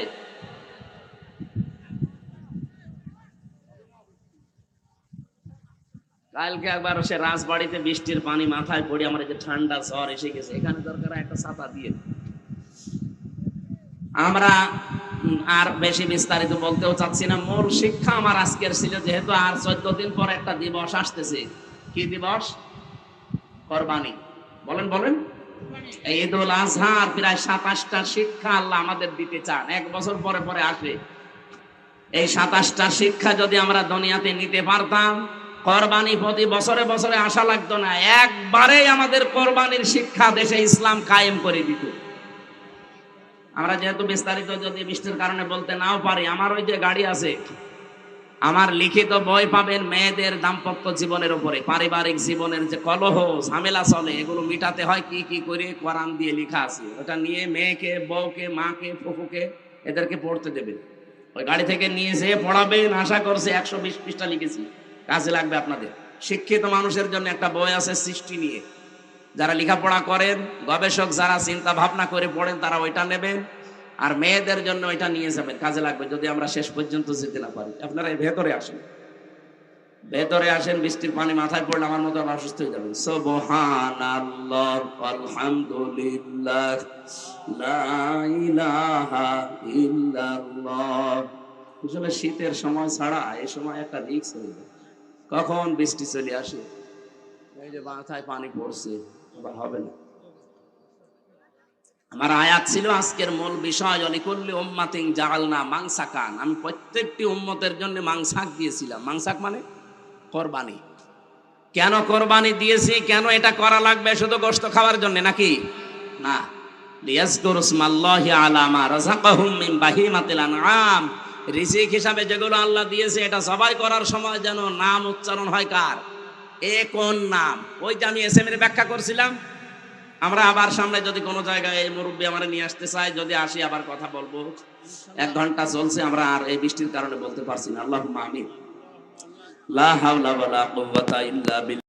কালকে একবার সে রাজবাড়িতে বৃষ্টির পানি মাথায় পড়ে আমার যে ঠান্ডা জ্বর এসে গেছে। এখানে দরকার একটা ছাতা দিয়ে। আমরা আর বেশি বিস্তারিত বলতেও চাচ্ছি না। মূল শিক্ষা আমার আজকের ছিল, যেহেতু আর 14 দিন পর একটা দিবস আসতেছে। কি দিবস? কোরবানি। বলেন বলেন। এই ঈদুল আজহার প্রায় 27টা শিক্ষা আল্লাহ আমাদের দিতে চান, 1 বছর পরে পরে আসে। এই 27টা শিক্ষা যদি আমরা দুনিয়াতে নিতে পারতাম, কোরবানি প্রতি বছরে বছরে আসা লাগতো না। একবারেই আমাদের কোরবানির শিক্ষা দেশে ইসলাম কায়েম করে দিত। আমরা যেহেতু বিস্তারিত যদি বৃষ্টির কারণে বলতে নাও পারি, আমার ওই যে গাড়ি আছে, আমার লিখিত বই পাবেন মেয়েদের দাম্পত্য জীবনের উপরে, পারিবারিক জীবনের যে কলহ ঝামেলা চলে, এগুলো মিটাতে হয় কি কি করে, কোরআন দিয়ে লেখা আছে। ওটা নিয়ে মেয়েকে, বউকে, মাকে, ফুফুকে এদেরকে পড়তে দেবেন। ওই গাড়ি থেকে নিয়ে যেয়ে পড়াবেন। আশা করছি 120 পৃষ্ঠা লিখেছি, কাজে লাগবে আপনাদের। শিক্ষিত মানুষের জন্য একটা বই আছে সৃষ্টি নিয়ে, যারা লেখাপড়া করেন, গবেষক যারা চিন্তা ভাবনা করে পড়েন, তারা ওইটা নেবেন। আর মেয়েদের জন্য ওইটা নিয়ে যাবেন, কাজে লাগবে যদি আমরা শেষ পর্যন্ত যেতে না পারি। আপনারা ভেতরে আসেন, ভেতরে আসেন। বৃষ্টির পানি মাথায় পড়লে আমার মতো অসুস্থ হয়ে যাবেন। সুবহানাল্লাহ, আলহামদুলিল্লাহ, লা ইলাহা ইল্লাল্লাহ। আসলে শীতের সময় ছাড়া এই সময় একটা রিস্ক হয়ে যায়, কখন বৃষ্টি চলে আসে। এই যে মাথায় পানি পড়ছে, আবার হবে না। আমার আয়াত ছিল আজকের মূল বিষয়, অলিকুল্লি উম্মাতিন জাআলনা মানসাকান। আমি প্রত্যেকটি উম্মতের জন্য মাংসাক দিয়েছিলাম। মাংসাক মানে কোরবানি। কেন কোরবানি দিয়েছি, কেন এটা করা লাগবে? শুধু গোশত খাওয়ার জন্য নাকি? না, লিয়াজকুরু ইসমাল্লাহি আলা মা রাযাকাহুম মিন বাহিমাতিল আনআম। রিজিক হিসাবে যেগুলো আল্লাহ দিয়েছে, এটা সবাই করার সময় যেন নাম উচ্চারণ হয়। কার? এ কোন নাম? ওই যে আমি এসএম এর ব্যাখ্যা করছিলাম, আমরা আবার সামনে যদি কোনো জায়গায় এই মুরব্বী আমরা নিয়ে আসতে চাই, যদি আসি আবার কথা বলবো। 1 ঘন্টা চলছে, আমরা আর এই বৃষ্টির কারণে বলতে পারছি না। আল্লাহুম্মা আমিন। লা হাওলা ওয়ালা কুওয়াতা ইল্লা বিল্লাহ।